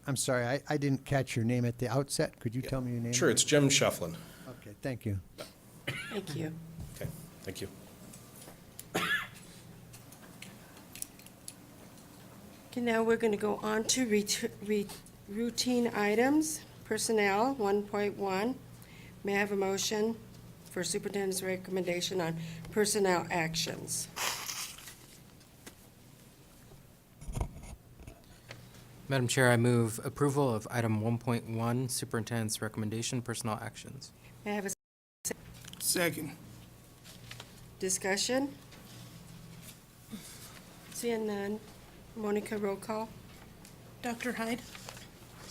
I'm sorry, I didn't catch your name at the outset. Could you tell me your name?
Sure, it's Jim Shefflin.
Okay, thank you.
Thank you.
Okay, thank you.
Okay, now we're going to go on to routine items. Personnel, 1.1. May I have a motion for superintendent's recommendation on personnel actions?
Madam Chair, I move approval of item 1.1, Superintendent's Recommendation, Personnel Actions.
May I have a
Second.
discussion? Seeing none. Monica, roll call.
Dr. Hyde?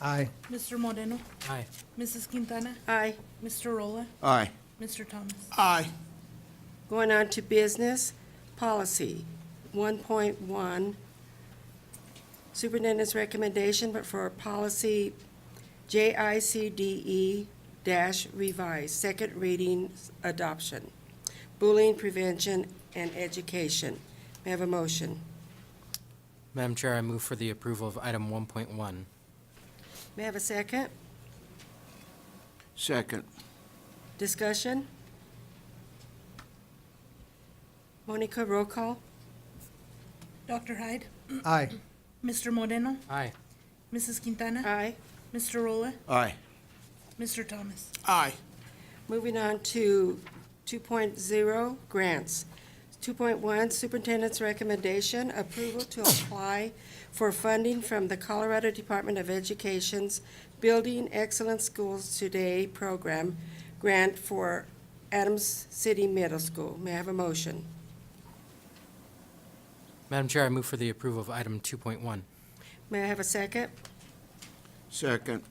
Aye.
Mr. Moreno?
Aye.
Mrs. Quintana?
Aye.
Mr. Rolla?
Aye.
Mr. Thomas?
Aye.
Going on to business policy, 1.1, superintendent's recommendation, but for policy JICDE-revised, second reading adoption, bullying prevention and education. May I have a motion?
Madam Chair, I move for the approval of item 1.1.
May I have a second?
Second.
Discussion? Monica, roll call.
Dr. Hyde?
Aye.
Mr. Moreno?
Aye.
Mrs. Quintana?
Aye.
Mr. Rolla?
Aye.
Mr. Thomas?
Aye.
Moving on to 2.0, grants. 2.1, superintendent's recommendation, approval to apply for funding from the Colorado Department of Education's Building Excellent Schools Today program grant for Adams City Middle School. May I have a motion?
Madam Chair, I move for the approval of item 2.1.
May I have a second?
Second.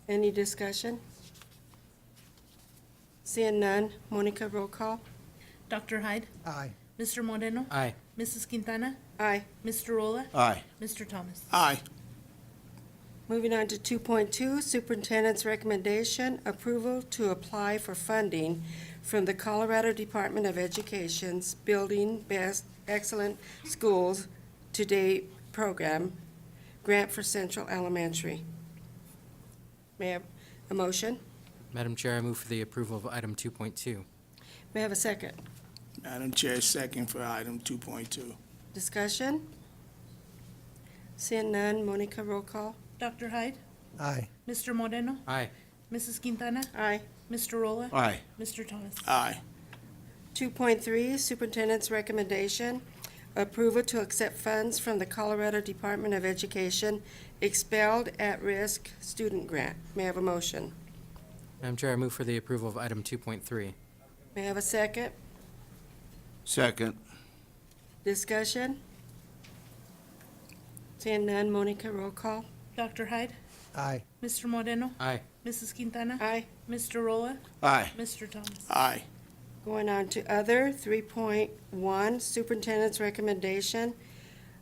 Any discussion? Seeing none, Monica, roll call.
Dr. Hyde?
Aye.
Mr. Moreno?
Aye.
Mrs. Quintana?
Aye.
Mr. Rolla?
Aye.
Mr. Thomas?
Aye.
Moving on to 2.2, superintendent's recommendation, approval to apply for funding from the Colorado Department of Education's Building Best Excellent Schools Today program, grant for Central Elementary. May I have a motion?
Madam Chair, I move for the approval of item 2.2.
May I have a second?
Madam Chair, second for item 2.2.
Discussion? Seeing none, Monica, roll call.
Dr. Hyde?
Aye.
Mr. Moreno?
Aye.
Mrs. Quintana?
Aye.
Mr. Rolla?
Aye.
Mr. Thomas?
Aye.
2.3, superintendent's recommendation, approval to accept funds from the Colorado Department of Education expelled at-risk student grant. May I have a motion?
Madam Chair, I move for the approval of item 2.3.
May I have a second?
Second.
Discussion? Seeing none, Monica, roll call.
Dr. Hyde?
Aye.
Mr. Moreno?
Aye.
Mrs. Quintana?
Aye.
Mr. Rolla?
Aye.
Mr. Thomas?
Aye.
Going on to other, 3.1, superintendent's recommendation,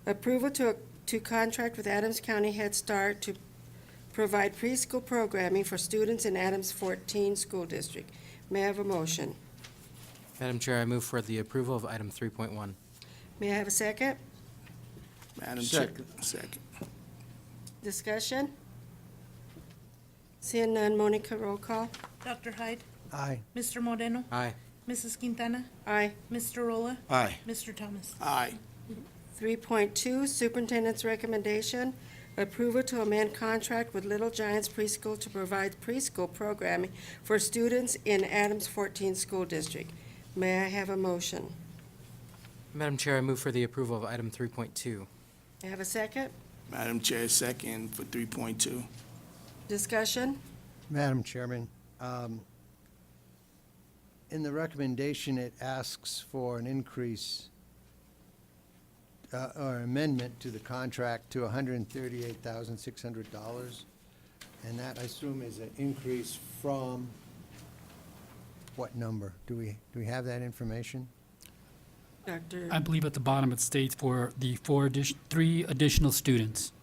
approval to contract with Adams County Head Start to provide preschool programming for students in Adams 14 School District. May I have a motion?
Madam Chair, I move for the approval of item 3.1.
May I have a second?
Madam Chair, second.
Discussion? Seeing none, Monica, roll call.
Dr. Hyde?
Aye.
Mr. Moreno?
Aye.
Mrs. Quintana?
Aye.
Mr. Rolla?
Aye.
Mr. Thomas?
Aye.
3.2, superintendent's recommendation, approval to amend contract with Little Giants Preschool to provide preschool programming for students in Adams 14 School District. May I have a motion?
Madam Chair, I move for the approval of item 3.2.
I have a second?
Madam Chair, second for 3.2.
Discussion?
Madam Chairman, in the recommendation, it asks for an increase or amendment to the contract to $138,600. And that, I assume, is an increase from what number? Do we have that information?
Dr.
I believe at the bottom it states for the 3 additional students,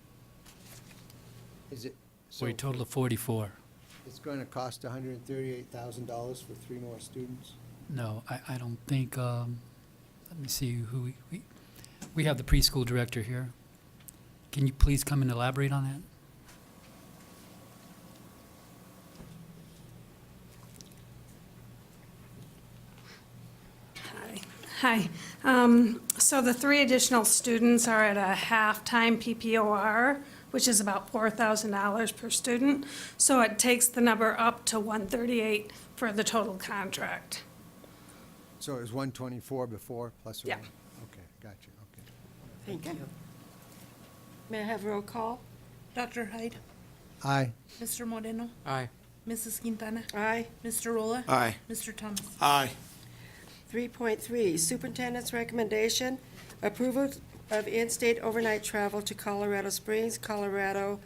Is it,
for
so
a total of 44.
it's going to cost $138,000 for 3 more students?
No, I don't think, let me see who we have the preschool director here. Can you please come and elaborate on that?
Hi. So the 3 additional students are at a half-time PPOR, which is about $4,000 per student. So it takes the number up to 138 for the total contract.
So it was 124 before, plus or
Yeah.
minus? Okay, gotcha, okay.
Thank you. May I have roll call?
Dr. Hyde?
Aye.
Mr. Moreno?
Aye.
Mrs. Quintana?
Aye.
Mr. Rolla?
Aye.
Mr. Thomas?
Aye.
3.3, superintendent's recommendation, approval of in-state overnight travel to Colorado Springs, Colorado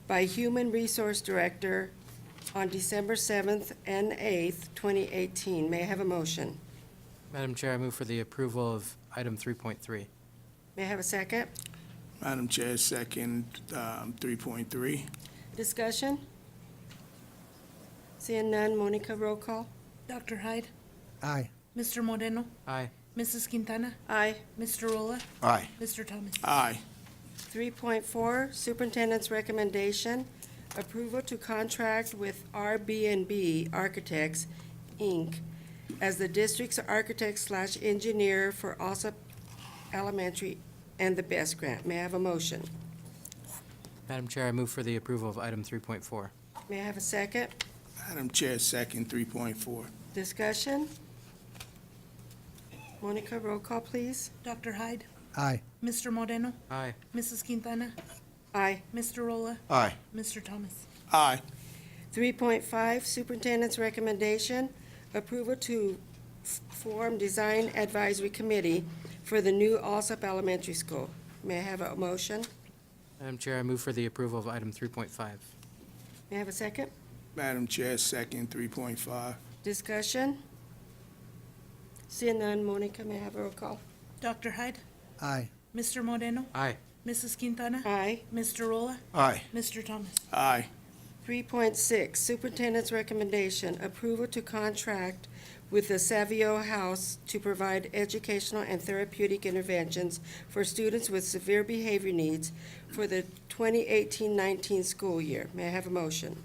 by Human Resource Director on December 7th and 8th, 2018. May I have a motion?
Madam Chair, I move for the approval of item 3.3.
May I have a second?
Madam Chair, second 3.3.
Discussion? Seeing none, Monica, roll call.
Dr. Hyde?
Aye.
Mr. Moreno?
Aye.
Mrs. Quintana?
Aye.
Mr. Rolla?
Aye.
Mr. Thomas?
Aye.
3.4, superintendent's recommendation, approval to contract with RB&B Architects, Inc. as the district's architect/engineer for Alsop Elementary and the BEST grant. May I have a motion?
Madam Chair, I move for the approval of item 3.4.
May I have a second?
Madam Chair, second 3.4.
Discussion? Monica, roll call, please.
Dr. Hyde?
Aye.
Mr. Moreno?
Aye.
Mrs. Quintana?
Aye.
Mr. Rolla?
Aye.
Mr. Thomas?
Aye.
3.5, Superintendent's recommendation, approval to form Design Advisory Committee for the new Alsop Elementary School. May I have a motion?
Madam Chair, I move for the approval of item 3.5.
May I have a second?
Madam Chair, second 3.5.
Discussion? Seeing none, Monica, may I have a roll call?
Dr. Hyde?
Aye.
Mr. Moreno?
Aye.
Mrs. Quintana?
Aye.
Mr. Rolla?
Aye.
Mr. Thomas?
Aye.
3.6, Superintendent's recommendation, approval to contract with the Savio House to provide educational and therapeutic interventions for students with severe behavior needs for the 2018-19 school year. May I have a motion?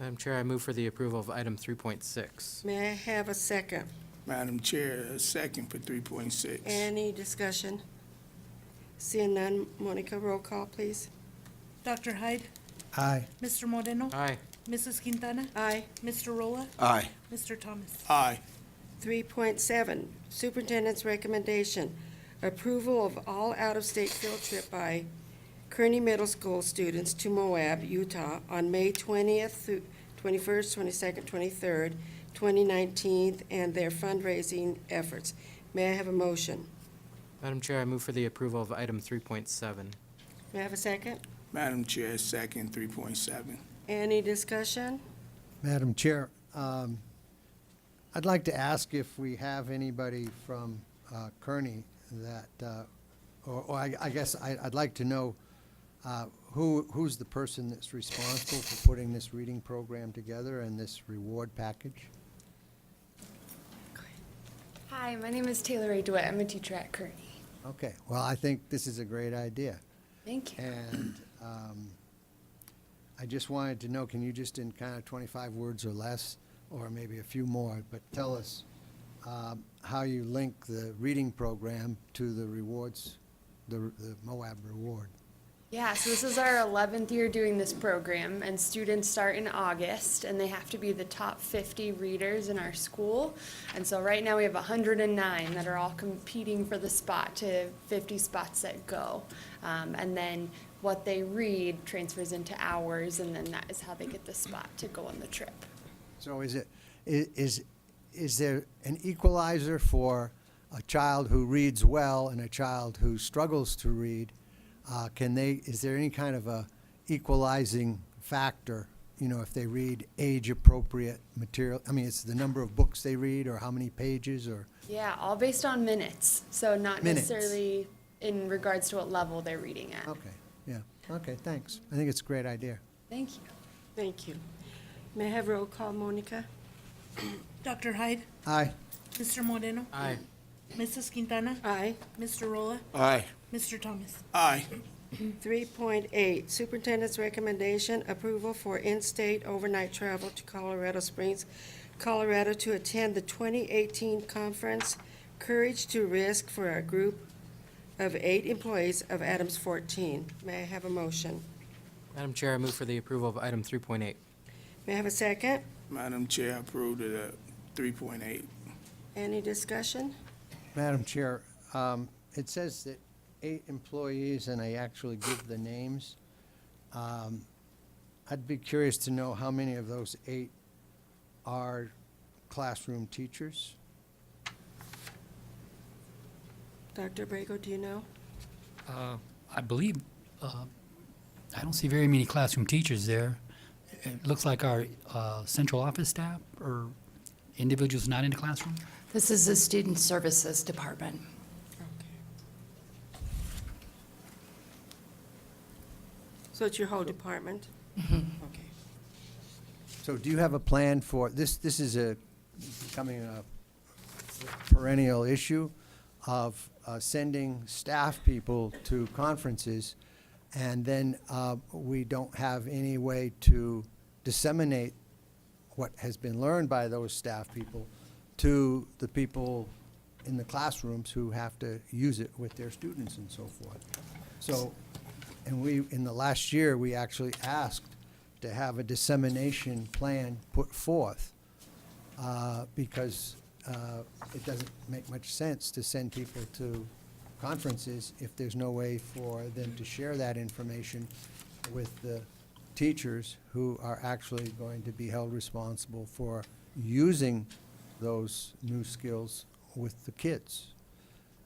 Madam Chair, I move for the approval of item 3.6.
May I have a second?
Madam Chair, a second for 3.6.
Any discussion? Seeing none, Monica, roll call, please.
Dr. Hyde?
Aye.
Mr. Moreno?
Aye.
Mrs. Quintana?
Aye.
Mr. Rolla?
Aye.
Mr. Thomas?
Aye.
3.7, Superintendent's recommendation, approval of all out-of-state field trip by Kearney Middle School students to Moab, Utah on May 20th through 21st, 22nd, 23rd, 2019, and their fundraising efforts. May I have a motion?
Madam Chair, I move for the approval of item 3.7.
May I have a second?
Madam Chair, second 3.7.
Any discussion?
Madam Chair, I'd like to ask if we have anybody from Kearney that, or I guess I'd like to know who's the person that's responsible for putting this reading program together and this reward package?
Hi, my name is Taylor A. DeWitt. I'm a teacher at Kearney.
Okay, well, I think this is a great idea.
Thank you.
And I just wanted to know, can you just in kind of 25 words or less, or maybe a few more, but tell us how you link the reading program to the rewards, the Moab reward?
Yeah, so this is our 11th year doing this program, and students start in August, and they have to be the top 50 readers in our school. And so right now we have 109 that are all competing for the spot to 50 spots that go. And then what they read transfers into hours, and then that is how they get the spot to go on the trip.
So is there an equalizer for a child who reads well and a child who struggles to read? Is there any kind of a equalizing factor, if they read age-appropriate material? I mean, it's the number of books they read or how many pages or?
Yeah, all based on minutes, so not
Minutes.
necessarily in regards to what level they're reading at.
Okay, yeah, okay, thanks. I think it's a great idea.
Thank you.
Thank you. May I have roll call, Monica?
Dr. Hyde?
Aye.
Mr. Moreno?
Aye.
Mrs. Quintana?
Aye.
Mr. Rolla?
Aye.
Mr. Thomas?
Aye.
3.8, Superintendent's recommendation, approval for in-state overnight travel to Colorado Springs, Colorado to attend the 2018 conference, Courage to Risk, for a group of 8 employees of Adams 14. May I have a motion?
Madam Chair, I move for the approval of item 3.8.
May I have a second?
Madam Chair, approved it at 3.8.
Any discussion?
Madam Chair, it says that 8 employees, and I actually give the names. I'd be curious to know how many of those 8 are classroom teachers?
Dr. Abrego, do you know?
I believe, I don't see very many classroom teachers there. It looks like our central office staff or individuals not in the classroom.
This is the Student Services Department.
So it's your whole department?
Mhm.
Okay.
So do you have a plan for, this is becoming a perennial issue of sending staff people to conferences, and then we don't have any way to disseminate what has been learned by those staff people to the people in the classrooms who have to use it with their students and so forth. So, and in the last year, we actually asked to have a dissemination plan put forth because it doesn't make much sense to send people to conferences if there's no way for them to share that information with the teachers who are actually going to be held responsible for using those new skills with the kids.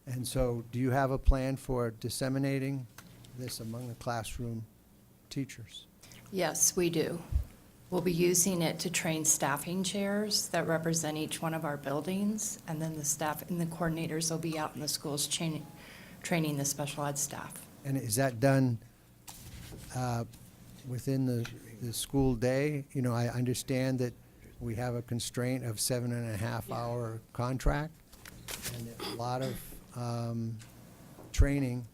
And so, do you have a plan for disseminating this among the classroom teachers?
Yes, we do. We'll be using it to train staffing chairs that represent each one of our buildings, and then the staff and the coordinators will be out in the schools training the special ed staff.
And is that done within the school day? You know, I understand that we have a constraint of 7.5-hour contract, and a lot of training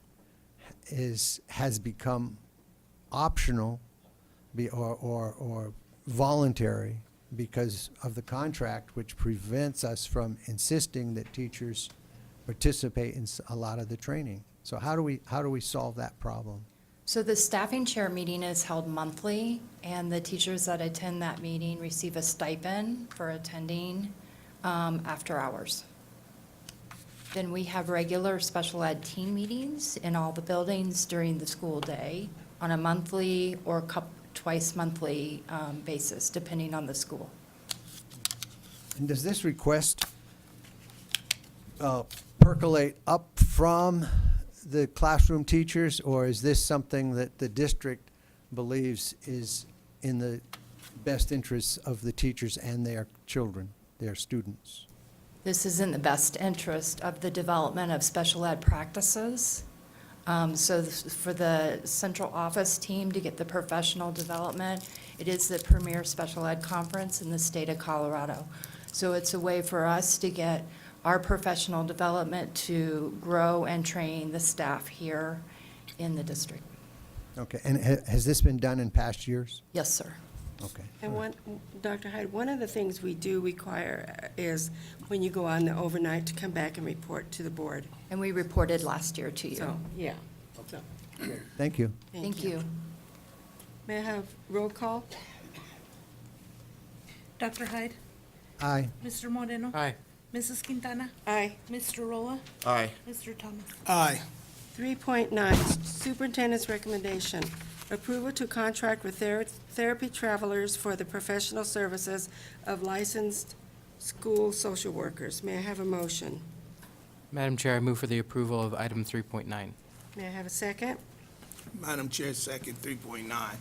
has become optional or voluntary because of the contract, which prevents us from insisting that teachers participate in a lot of the training. So how do we solve that problem?
So the staffing chair meeting is held monthly, and the teachers that attend that meeting receive a stipend for attending after hours. Then we have regular special ed team meetings in all the buildings during the school day on a monthly or twice monthly basis, depending on the school.
And does this request percolate up from the classroom teachers, or is this something that the district believes is in the best interests of the teachers and their children, their students?
This is in the best interest of the development of special ed practices. For the central office team to get the professional development, it is the premier special ed conference in the state of Colorado. So it's a way for us to get our professional development to grow and train the staff here in the district.
Okay, and has this been done in past years?
Yes, sir.
Okay.
And Dr. Hyde, one of the things we do require is when you go on the overnight to come back and report to the board.
And we reported last year to you.
So, yeah. So,
Thank you.
Thank you.
May I have roll call?
Dr. Hyde?
Aye.
Mr. Moreno?
Aye.
Mrs. Quintana?
Aye.
Mr. Rolla?
Aye.
Mr. Thomas?
Aye.
3.9, Superintendent's recommendation. Approval to contract with therapy travelers for the professional services of licensed school social workers. May I have a motion?
Madam Chair, I move for the approval of item 3.9.
May I have a second?
Madam Chair, second 3.9.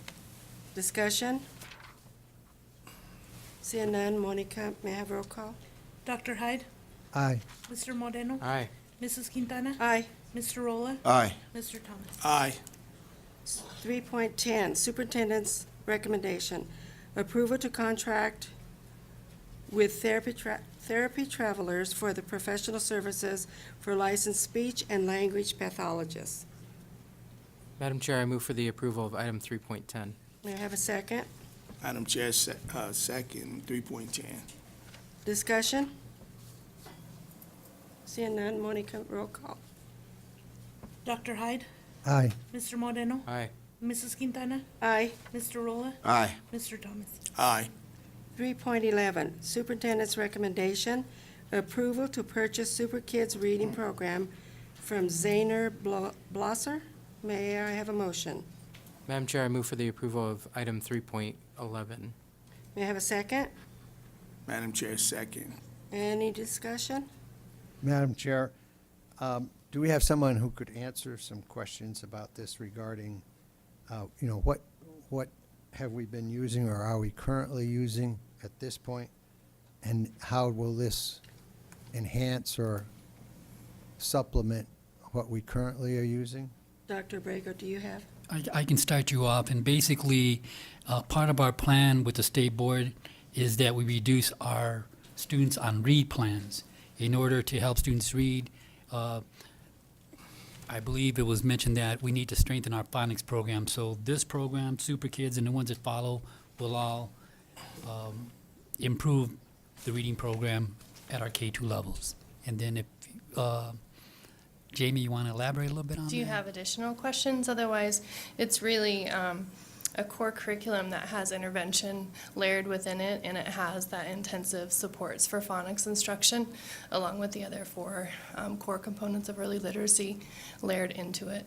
Discussion? Seeing none, Monica, may I have roll call?
Dr. Hyde?
Aye.
Mr. Moreno?
Aye.
Mrs. Quintana?
Aye.
Mr. Rolla?
Aye.
Mr. Thomas?
Aye.
3.10, Superintendent's recommendation. Approval to contract with therapy travelers for the professional services for licensed speech and language pathologists.
Madam Chair, I move for the approval of item 3.10.
May I have a second?
Madam Chair, second 3.10.
Discussion? Seeing none, Monica, roll call.
Dr. Hyde?
Aye.
Mr. Moreno?
Aye.
Mrs. Quintana?
Aye.
Mr. Rolla?
Aye.
Mr. Thomas?
Aye.
3.11, Superintendent's recommendation, approval to purchase Super Kids Reading Program from Zahner Blosser. May I have a motion?
Madam Chair, I move for the approval of item 3.11.
May I have a second?
Madam Chair, second.
Any discussion?
Madam Chair, do we have someone who could answer some questions about this regarding, what have we been using or are we currently using at this point? And how will this enhance or supplement what we currently are using?
Dr. Brago, do you have?
I can start you off, and basically, part of our plan with the state board is that we reduce our students on read plans in order to help students read. I believe it was mentioned that we need to strengthen our phonics program. So this program, Super Kids, and the ones that follow will all improve the reading program at our K-2 levels. And then if, Jamie, you want to elaborate a little bit on that?
Do you have additional questions? Otherwise, it's really a core curriculum that has intervention layered within it, and it has that intensive supports for phonics instruction, along with the other four core components of early literacy layered into it.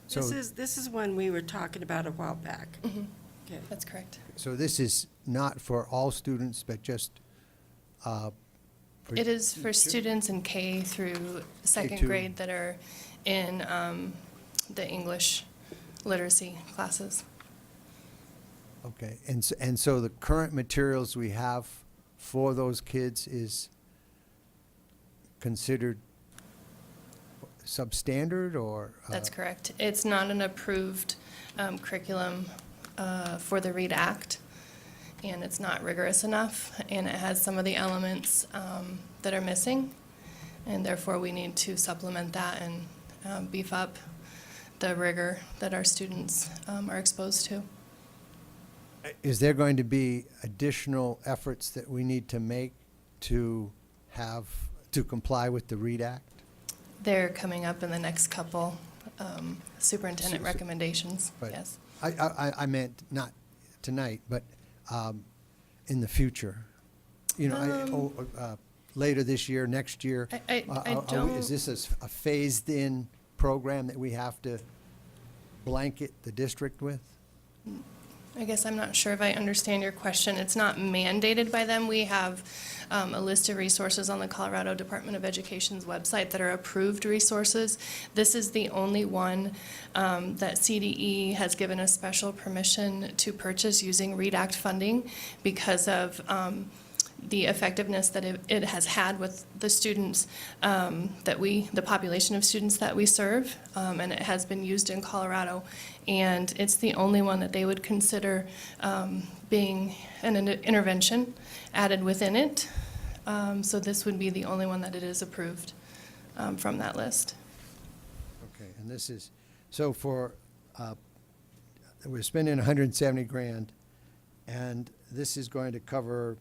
This is one we were talking about a while back. Okay.
That's correct.
So this is not for all students, but just,
It is for students in K through second
K2.
grade that are in the English literacy classes.
okay, and so the current materials we have for those kids is considered substandard or?
That's correct. It's not an approved curriculum for the READ Act, and it's not rigorous enough, and it has some of the elements that are missing, and therefore we need to supplement that and beef up the rigor that our students are exposed to.
Is there going to be additional efforts that we need to make to comply with the READ Act?
They're coming up in the next couple superintendent recommendations,
Right.
yes.
I meant not tonight, but in the future. You know, later this year, next year.
I don't.
Is this a phased-in program that we have to blanket the district with?
I guess I'm not sure if I understand your question. It's not mandated by them. We have a list of resources on the Colorado Department of Education's website that are approved resources. This is the only one that CDE has given us special permission to purchase using READ Act funding because of the effectiveness that it has had with the students the population of students that we serve, and it has been used in Colorado. And it's the only one that they would consider being an intervention added within it. So this would be the only one that it is approved from that list.
Okay, and this is, so we're spending 170 grand, and this is going to cover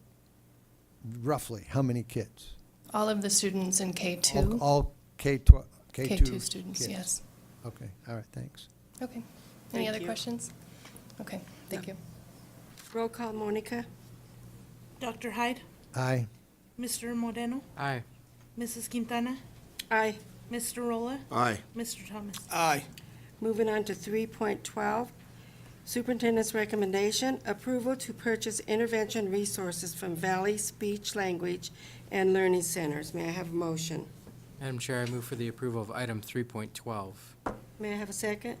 roughly how many kids?
All of the students in K2.
All K2
K2 students,
kids.
yes.
Okay, all right, thanks.
Okay. Any
Thank
other
you.
questions? Okay, thank you.
Roll call, Monica.
Dr. Hyde?
Aye.
Mr. Moreno?
Aye.
Mrs. Quintana?
Aye.
Mr. Rolla?
Aye.
Mr. Thomas?
Aye.
Moving on to 3.12, Superintendent's recommendation, approval to purchase intervention resources from Valley Speech Language and Learning Centers. May I have a motion?
Madam Chair, I move for the approval of item 3.12.
May I have a second?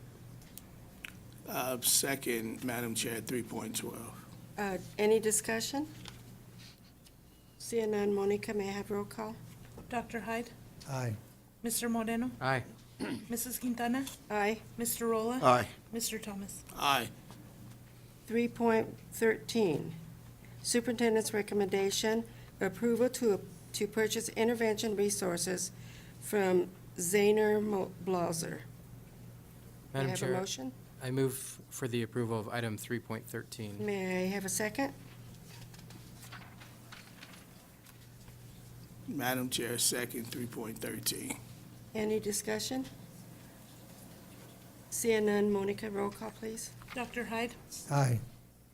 Second, Madam Chair, 3.12.
Any discussion? Seeing none, Monica, may I have roll call?
Dr. Hyde?
Aye.
Mr. Moreno?
Aye.
Mrs. Quintana?
Aye.
Mr. Rolla?
Aye.
Mr. Thomas?
Aye.
3.13, Superintendent's recommendation, approval to purchase intervention resources from Zahner Blauser. May I
Madam
have a
Chair,
motion?
I move for the approval of item 3.13.
May I have a second?
Madam Chair, second, 3.13.
Any discussion? Seeing none, Monica, roll call, please.
Dr. Hyde?
Aye.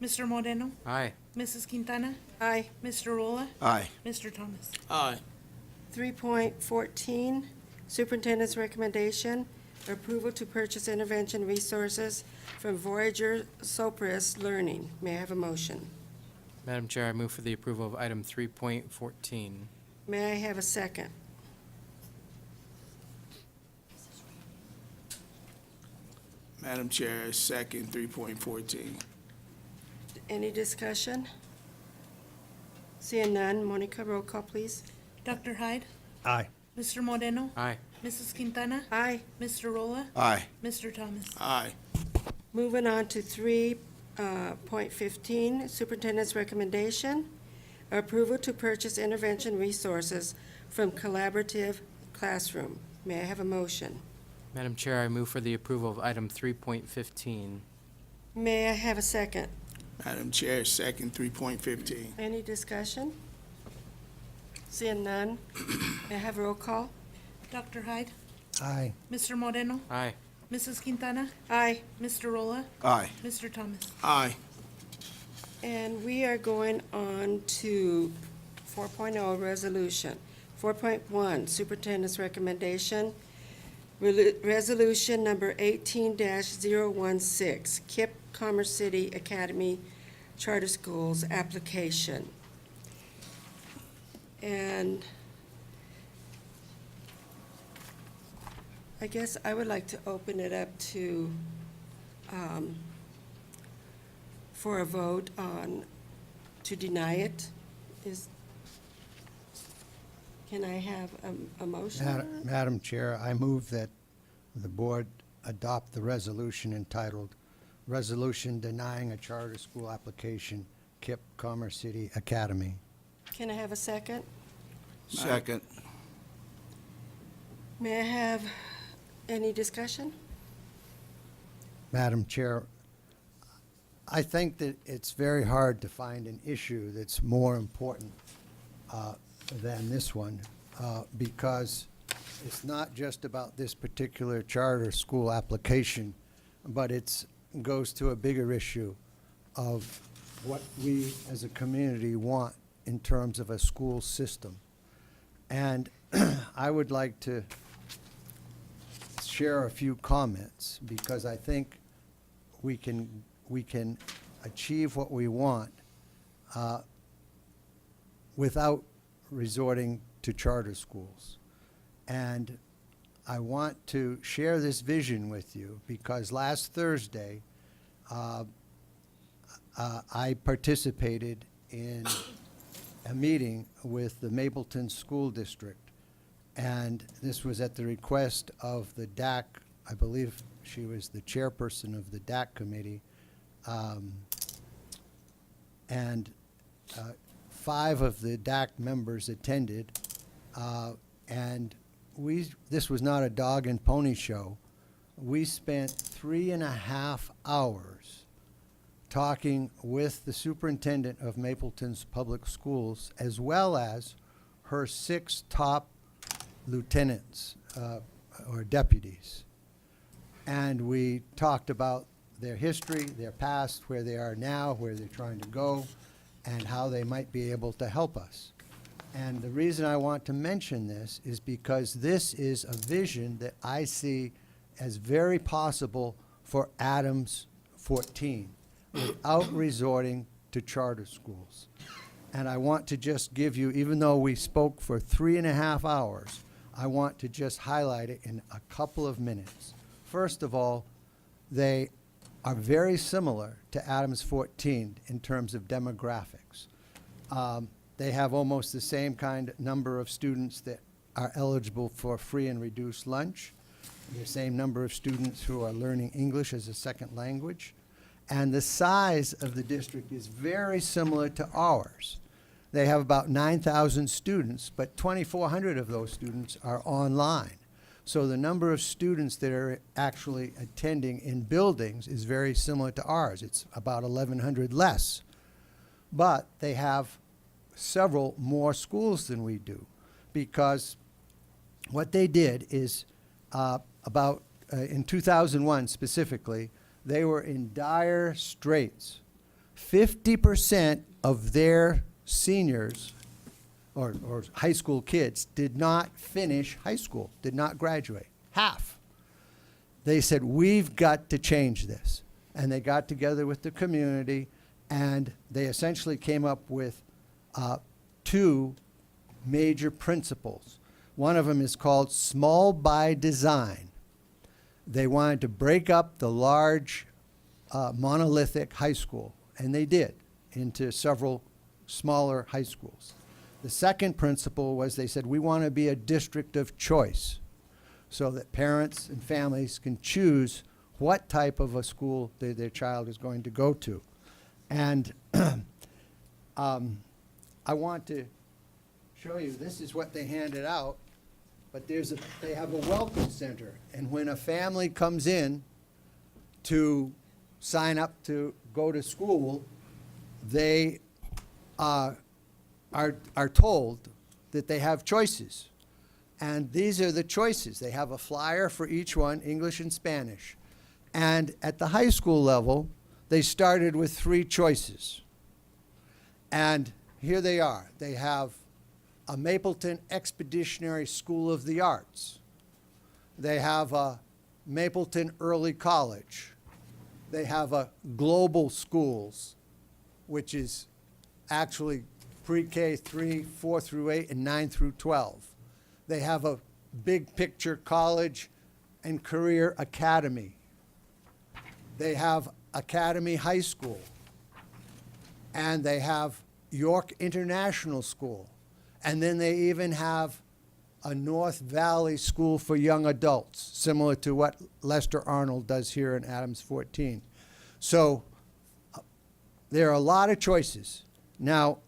Mr. Moreno?
Aye.
Mrs. Quintana?
Aye.
Mr. Rolla?
Aye.
Mr. Thomas?
Aye.
3.14, Superintendent's recommendation, approval to purchase intervention resources from Voyager Sopris Learning. May I have a motion?
Madam Chair, I move for the approval of item 3.14.
May I have a second?
Madam Chair, second, 3.14.
Any discussion? Seeing none, Monica, roll call, please.
Dr. Hyde?
Aye.
Mr. Moreno?
Aye.
Mrs. Quintana?
Aye.
Mr. Rolla?
Aye.
Mr. Thomas?
Aye.
Moving on to 3.15, Superintendent's recommendation, approval to purchase intervention resources from Collaborative Classroom. May I have a motion?
Madam Chair, I move for the approval of item 3.15.
May I have a second?
Madam Chair, second, 3.15.
Any discussion? Seeing none, may I have roll call?
Dr. Hyde?
Aye.
Mr. Moreno?
Aye.
Mrs. Quintana?
Aye.
Mr. Rolla?
Aye.
Mr. Thomas?
Aye.
And we are going on to 4.0 resolution. 4.1 superintendent's recommendation. Resolution number 18-016, KIPP Commerce City Academy Charter Schools application. And I guess I would like to open it up to, for a vote on, to deny it. Can I have a motion?
Madam Chair, I move that the board adopt the resolution entitled Resolution Denying a Charter School Application, KIPP Commerce City Academy.
Can I have a second?
Second.
May I have any discussion?
Madam Chair, I think that it's very hard to find an issue that's more important than this one, because it's not just about this particular charter school application, but it goes to a bigger issue of what we as a community want in terms of a school system. And I would like to share a few comments, because I think we can achieve what we want without resorting to charter schools. And I want to share this vision with you because last Thursday, I participated in a meeting with the Mapleton School District, and this was at the request of the DAC. I believe she was the chairperson of the DAC committee, and 5 of the DAC members attended, and this was not a dog and pony show. We spent 3.5 hours talking with the superintendent of Mapleton's public schools, as well as her 6 top lieutenants or deputies. And we talked about their history, their past, where they are now, where they're trying to go, and how they might be able to help us. And the reason I want to mention this is because this is a vision that I see as very possible for Adams 14 without resorting to charter schools. And I want to just give you, even though we spoke for 3.5 hours, I want to just highlight it in a couple of minutes. First of all, they are very similar to Adams 14 in terms of demographics. They have almost the same kind of number of students that are eligible for free and reduced lunch, the same number of students who are learning English as a second language, and the size of the district is very similar to ours. They have about 9,000 students, but 2,400 of those students are online. So the number of students that are actually attending in buildings is very similar to ours. It's about 1,100 less. But they have several more schools than we do, because what they did is in 2001 specifically, they were in dire straits. 50% of their seniors or high school kids did not finish high school, did not graduate. Half. They said, we've got to change this. And they got together with the community, and they essentially came up with 2 major principles. One of them is called small by design. They wanted to break up the large monolithic high school, and they did, into several smaller high schools. The second principle was they said, we want to be a district of choice so that parents and families can choose what type of a school their child is going to go to. And I want to show you, this is what they handed out, but they have a welcome center. And when a family comes in to sign up to go to school, they are told that they have choices. And these are the choices. They have a flyer for each one, English and Spanish. And at the high school level, they started with 3 choices. And here they are. They have a Mapleton Expeditionary School of the Arts. They have a Mapleton Early College. They have a Global Schools, which is actually pre-K 3, 4 through 8, and 9 through 12. They have a Big Picture College and Career Academy. They have Academy High School. And they have York International School. And then they even have a North Valley School for Young Adults, similar to what Lester Arnold does here in Adams 14. So there are a lot of choices. Now,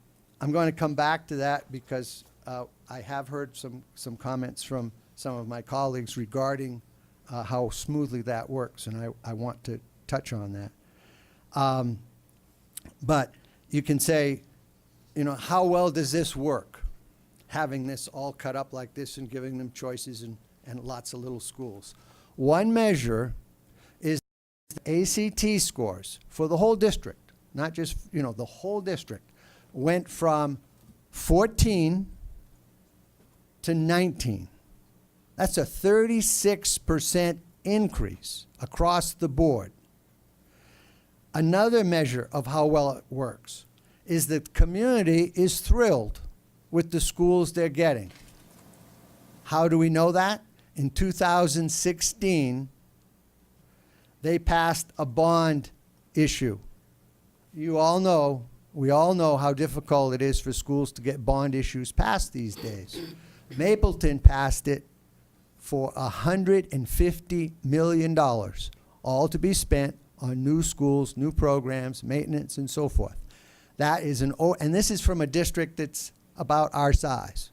I'm going to come back to that because I have heard some comments from some of my colleagues regarding how smoothly that works, and I want to touch on that. But you can say, you know, how well does this work? Having this all cut up like this and giving them choices and lots of little schools. One measure is the ACT scores for the whole district, not just, you know, the whole district, went from 14 to 19. That's a 36% increase across the board. Another measure of how well it works is that the community is thrilled with the schools they're getting. How do we know that? In 2016, they passed a bond issue. You all know, we all know how difficult it is for schools to get bond issues passed these days. Mapleton passed it for $150 million, all to be spent on new schools, new programs, maintenance, and so forth. That is and this is from a district that's about our size.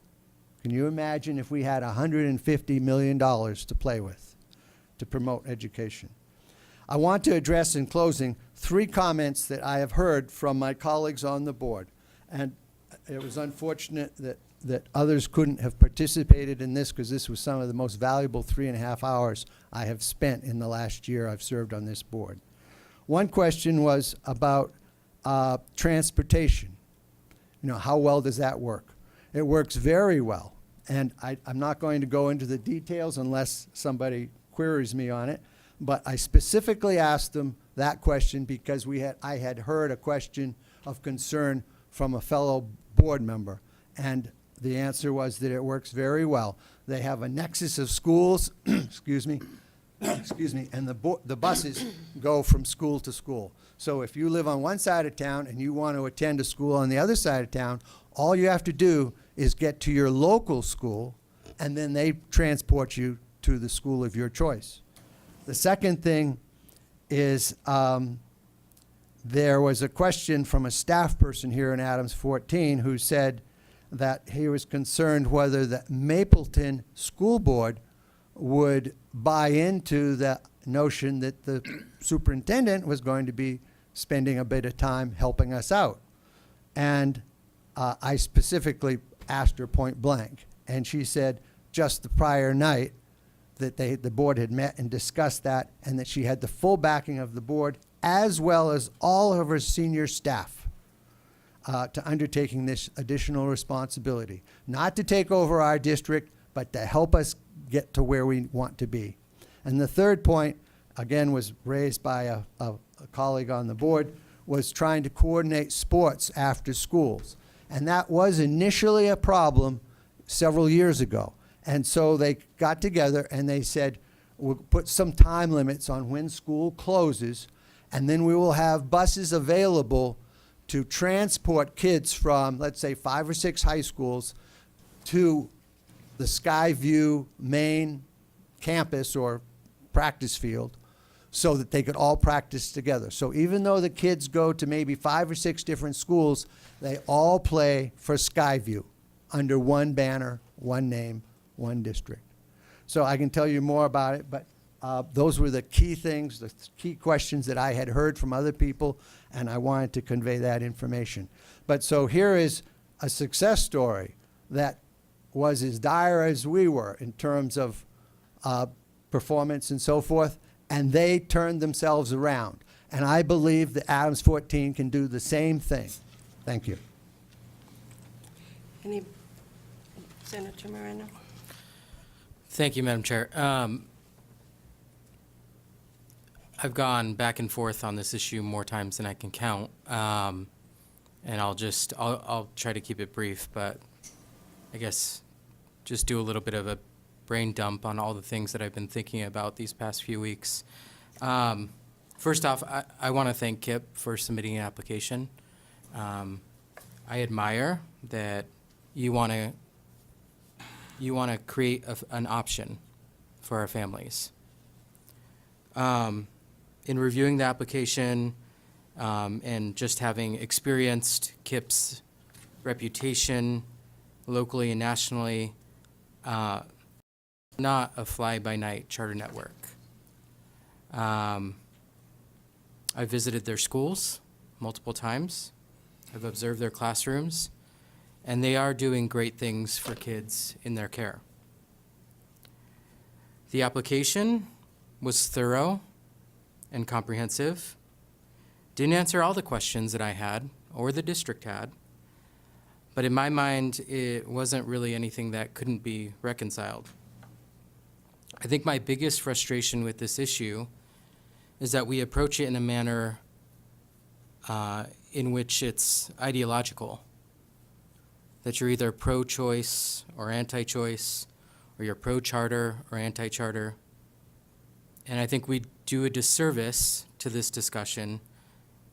Can you imagine if we had $150 million to play with to promote education? I want to address in closing 3 comments that I have heard from my colleagues on the board. And it was unfortunate that others couldn't have participated in this because this was some of the most valuable 3.5 hours I have spent in the last year I've served on this board. One question was about transportation. You know, how well does that work? It works very well. And I'm not going to go into the details unless somebody queries me on it. But I specifically asked them that question because I had heard a question of concern from a fellow board member. And the answer was that it works very well. They have a nexus of schools, excuse me, and the buses go from school to school. So if you live on one side of town and you want to attend a school on the other side of town, all you have to do is get to your local school, and then they transport you to the school of your choice. The second thing is there was a question from a staff person here in Adams 14 who said that he was concerned whether the Mapleton School Board would buy into the notion that the superintendent was going to be spending a bit of time helping us out. And I specifically asked her point blank, and she said just the prior night that the board had met and discussed that, and that she had the full backing of the board as well as all of her senior staff to undertaking this additional responsibility. Not to take over our district, but to help us get to where we want to be. And the third point, again, was raised by a colleague on the board, was trying to coordinate sports after schools. And that was initially a problem several years ago. And so they got together and they said, we'll put some time limits on when school closes, and then we will have buses available to transport kids from, let's say, 5 or 6 high schools to the Skyview main campus or practice field so that they could all practice together. So even though the kids go to maybe 5 or 6 different schools, they all play for Skyview under one banner, one name, one district. So I can tell you more about it, but those were the key things, the key questions that I had heard from other people, and I wanted to convey that information. But so here is a success story that was as dire as we were in terms of performance and so forth, and they turned themselves around. And I believe that Adams 14 can do the same thing. Thank you.
Any, Senator Moreno?
Thank you, Madam Chair. I've gone back and forth on this issue more times than I can count. And I'll try to keep it brief, but I guess just do a little bit of a brain dump on all the things that I've been thinking about these past few weeks. First off, I want to thank Kip for submitting an application. I admire that you want to create an option for our families. In reviewing the application and just having experienced Kip's reputation locally and nationally, not a fly-by-night charter network. I visited their schools multiple times. I've observed their classrooms, and they are doing great things for kids in their care. The application was thorough and comprehensive. Didn't answer all the questions that I had or the district had, but in my mind, it wasn't really anything that couldn't be reconciled. I think my biggest frustration with this issue is that we approach it in a manner in which it's ideological, that you're either pro-choice or anti-choice, or you're pro-charter or anti-charter. And I think we do a disservice to this discussion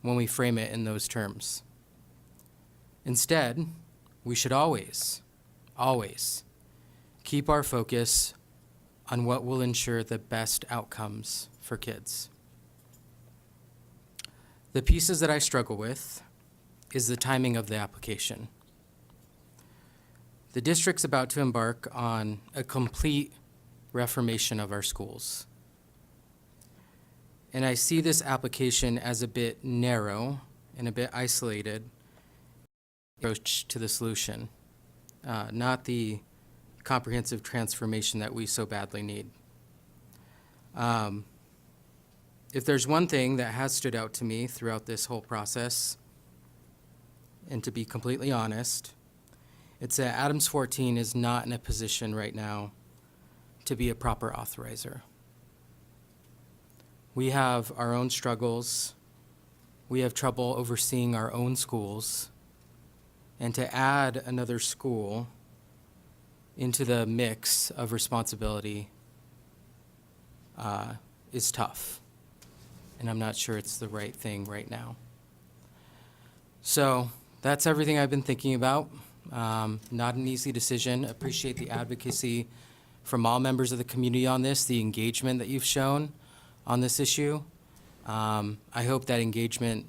when we frame it in those terms. Instead, we should always keep our focus on what will ensure the best outcomes for kids. The pieces that I struggle with is the timing of the application. The district's about to embark on a complete reformation of our schools. And I see this application as a bit narrow and a bit isolated approach to the solution, not the comprehensive transformation that we so badly need. If there's one thing that has stood out to me throughout this whole process, and to be completely honest, it's that Adams 14 is not in a position right now to be a proper authorizer. We have our own struggles. We have trouble overseeing our own schools. And to add another school into the mix of responsibility is tough. And I'm not sure it's the right thing right now. So that's everything I've been thinking about. Not an easy decision. Appreciate the advocacy from all members of the community on this, the engagement that you've shown on this issue. I hope that engagement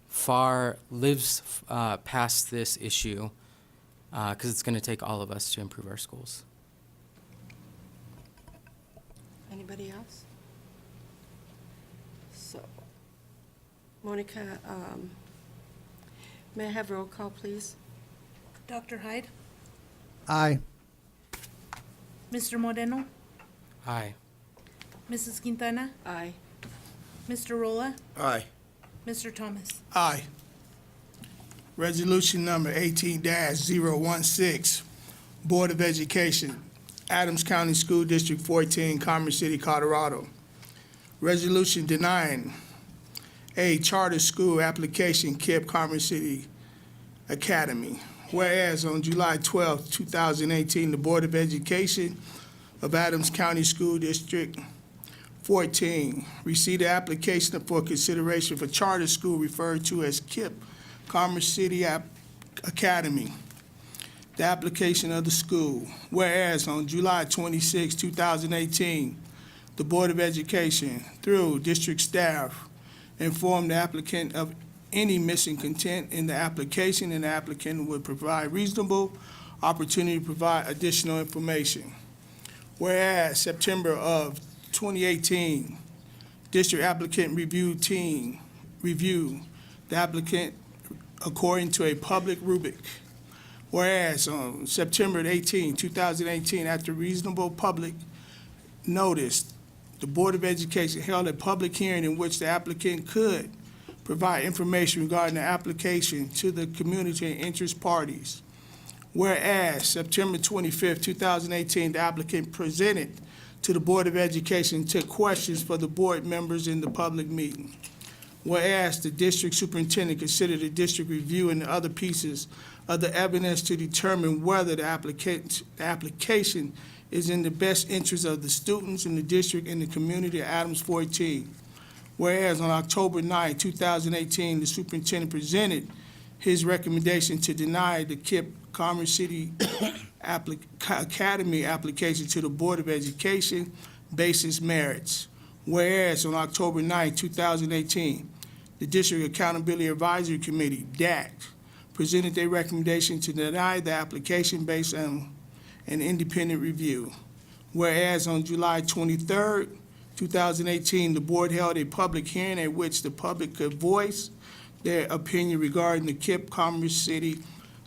far lives past this issue because it's going to take all of us to improve our schools.
Anybody else? So, Monica, may I have roll call, please?
Dr. Hyde?
Aye.
Mr. Moreno?
Aye.
Mrs. Quintana?
Aye.
Mr. Rolla?
Aye.
Mr. Thomas?
Aye. Resolution number 18-016, Board of Education, Adams County School District 14, Commerce City, Colorado. Resolution denying a charter school application, KIPP Commerce City Academy. Whereas on July 12, 2018, the Board of Education of Adams County School District 14 received an application for consideration for charter school referred to as KIPP Commerce City Academy. The application of the school. Whereas on July 26, 2018, the Board of Education, through district staff, informed the applicant of any missing content in the application, and the applicant would provide reasonable opportunity to provide additional information. Whereas September of 2018, district applicant review team reviewed the applicant according to a public rubric. Whereas on September 18, 2018, after reasonable public notice, the Board of Education held a public hearing in which the applicant could provide information regarding the application to the community and interest parties. Whereas September 25, 2018, the applicant presented to the Board of Education and took questions for the board members in the public meeting. Whereas the district superintendent considered the district review and the other pieces of the evidence to determine whether the application is in the best interest of the students in the district and the community of Adams 14. Whereas on October 9, 2018, the superintendent presented his recommendation to deny the KIPP Commerce City Academy application to the Board of Education basis merits. Whereas on October 9, 2018, the District Accountability Advisory Committee, DAC, presented their recommendation to deny the application based on an independent review. Whereas on July 23, 2018, the board held a public hearing at which the public could voice their opinion regarding the KIPP Commerce City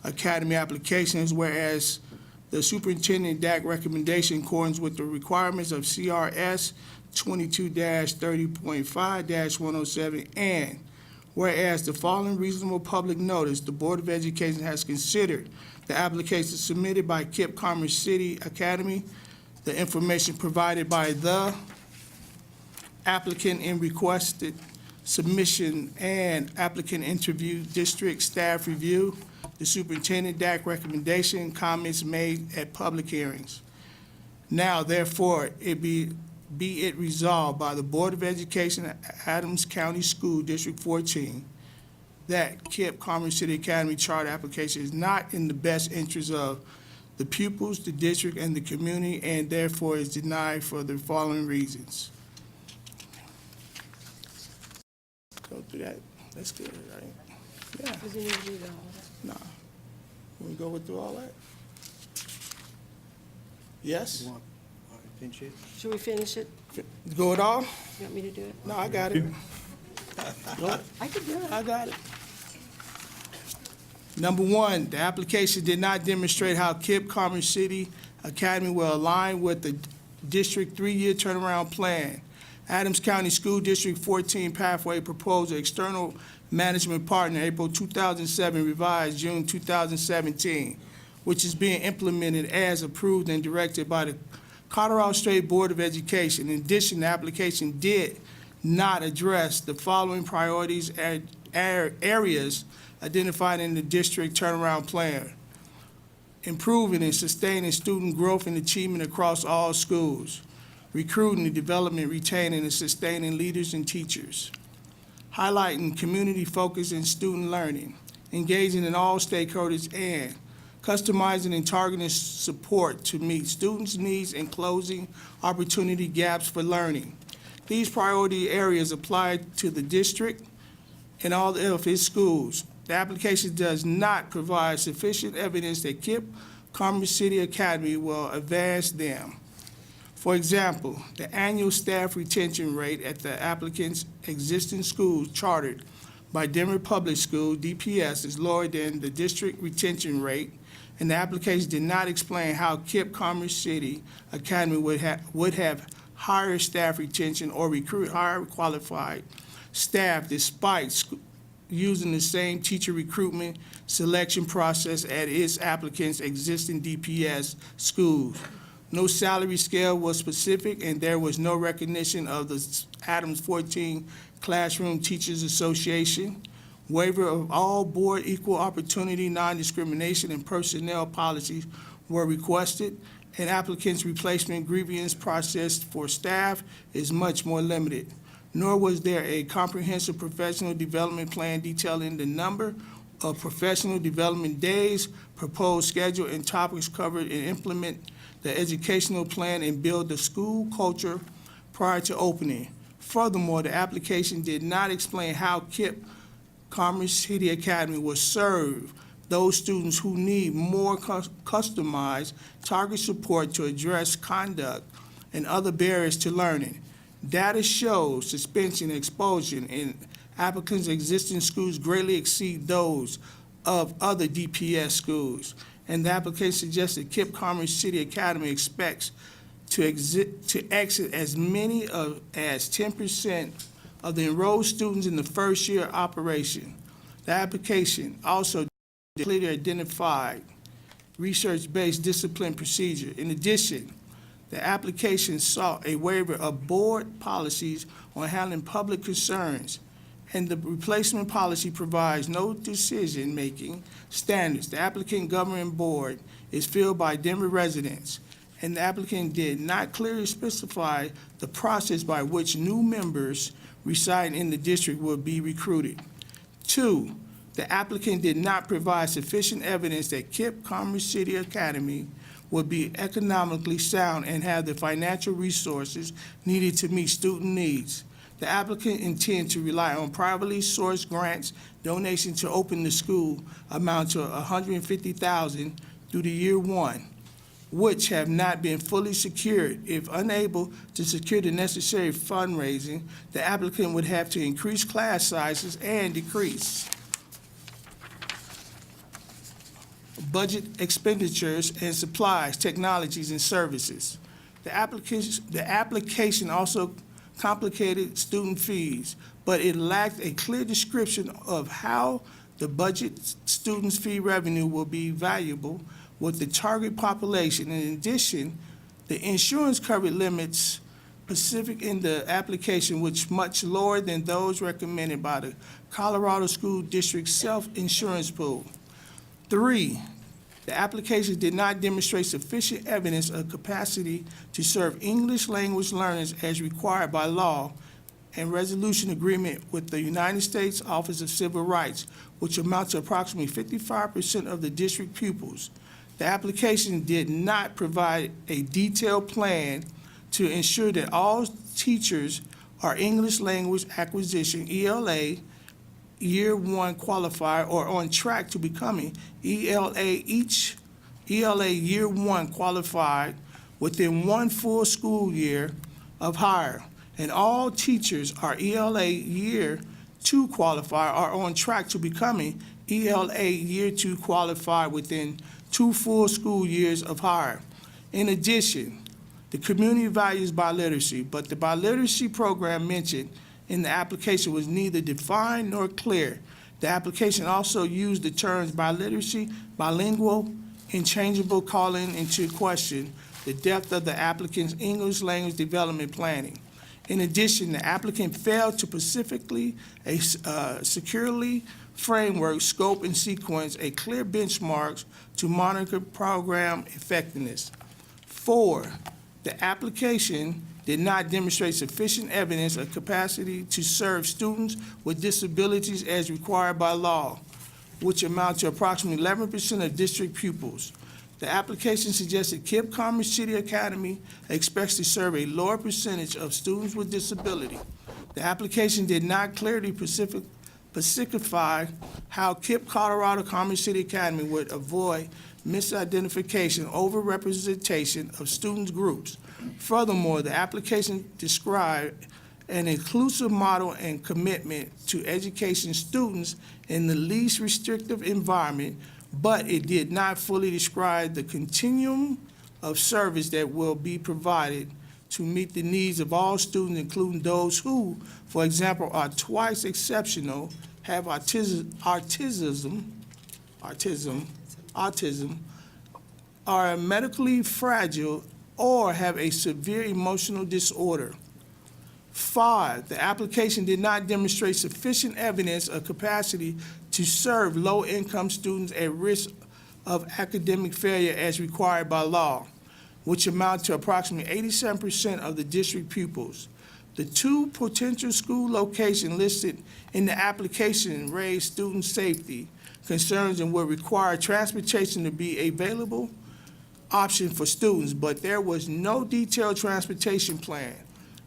Academy applications, whereas the superintendent DAC recommendation in accordance with the requirements of CRS 22-30.5-107, and whereas the following reasonable public notice, the Board of Education has considered the application submitted by KIPP Commerce City Academy, the information provided by the applicant in requested submission and applicant interview, district staff review, the superintendent DAC recommendation, comments made at public hearings. Now, therefore, be it resolved by the Board of Education, Adams County School District 14, that KIPP Commerce City Academy charter application is not in the best interest of the pupils, the district, and the community, and therefore is denied for the following reasons. Go through that. That's good, right? Yeah.
Does he need to do all that?
No. We go through all that? Yes?
Should we finish it?
Go it all?
You want me to do it?
No, I got it.
I can do it.
I got it. Number one, the application did not demonstrate how KIPP Commerce City Academy will align with the district 3-year turnaround plan. Adams County School District 14 Pathway proposed an external management partner April 2007, revised June 2017, which is being implemented as approved and directed by the Colorado State Board of Education. In addition, the application did not address the following priorities areas identified in the district turnaround plan: improving and sustaining student growth and achievement across all schools, recruiting and development, retaining and sustaining leaders and teachers, highlighting community focus and student learning, engaging in all stakeholders, and customizing and targeting support to meet students' needs and closing opportunity gaps for learning. These priority areas apply to the district and all of its schools. The application does not provide sufficient evidence that KIPP Commerce City Academy will advance them. For example, the annual staff retention rate at the applicant's existing schools chartered by Denver Public School, DPS, is lower than the district retention rate, and the application did not explain how KIPP Commerce City Academy would have higher staff retention or recruit higher qualified staff despite using the same teacher recruitment selection process at its applicant's existing DPS schools. No salary scale was specific, and there was no recognition of the Adams 14 Classroom Teachers Association. Waiver of all board equal opportunity, non-discrimination, and personnel policies were requested, and applicants' replacement grievance process for staff is much more limited. Nor was there a comprehensive professional development plan detailing the number of professional development days, proposed schedule, and topics covered, and implement the educational plan and build the school culture prior to opening. Furthermore, the application did not explain how KIPP Commerce City Academy will serve those students who need more customized target support to address conduct and other barriers to learning. Data shows suspension and expulsion in applicants' existing schools greatly exceed those of other DPS schools. And the application suggests that KIPP Commerce City Academy expects to exit as many as 10% of the enrolled students in the first year of operation. The application also clearly identified research-based discipline procedure. In addition, the application sought a waiver of board policies on handling public concerns, and the replacement policy provides no decision-making standards. The applicant governing board is filled by Denver residents, and the applicant did not clearly specify the process by which new members residing in the district will be recruited. 2, the applicant did not provide sufficient evidence that KIPP Commerce City Academy would be economically sound and have the financial resources needed to meet student needs. The applicant intends to rely on privately sourced grants, donations to open the school amount to $150,000 through the year 1, which have not been fully secured. If unable to secure the necessary fundraising, the applicant would have to increase class sizes and decrease budget expenditures and supplies, technologies, and services. The application also complicated student fees, but it lacked a clear description of how the budget students' fee revenue will be valuable with the target population. In addition, the insurance coverage limits specific in the application, which much lower than those recommended by the Colorado School District Self-Insurance Pool. 3, the application did not demonstrate sufficient evidence of capacity to serve English language learners as required by law and resolution agreement with the United States Office of Civil Rights, which amounts to approximately 55% of the district pupils. The application did not provide a detailed plan to ensure that all teachers are English language acquisition, ELA, Year 1 qualifier or on track to becoming ELA Year 1 qualified within 1 full school year of hire, and all teachers are ELA Year 2 qualified or on track to becoming ELA Year 2 qualified within 2 full school years of hire. In addition, the community values biliteracy, but the biliteracy program mentioned in the application was neither defined nor clear. The application also used the terms biliteracy, bilingual, interchangeable, calling into question the depth of the applicant's English language development planning. In addition, the applicant failed to specifically securely framework, scope, and sequence a clear benchmarks to monitor program effectiveness. 4, the application did not demonstrate sufficient evidence of capacity to serve students with disabilities as required by law, which amount to approximately 11% of district pupils. The application suggests that KIPP Commerce City Academy expects to serve a lower percentage of students with disability. The application did not clearly specify how KIPP Colorado Commerce City Academy would avoid misidentification, overrepresentation of student groups. Furthermore, the application described an inclusive model and commitment to education students in the least restrictive environment, but it did not fully describe the continuum of service that will be provided to meet the needs of all students, including those who, for example, are twice exceptional, have autism, are medically fragile, or have a severe emotional disorder. 5, the application did not demonstrate sufficient evidence of capacity to serve low-income students at risk of academic failure as required by law, which amount to approximately 87% of the district pupils. The 2 potential school locations listed in the application raise student safety concerns and will require transportation to be available option for students, but there was no detailed transportation plan,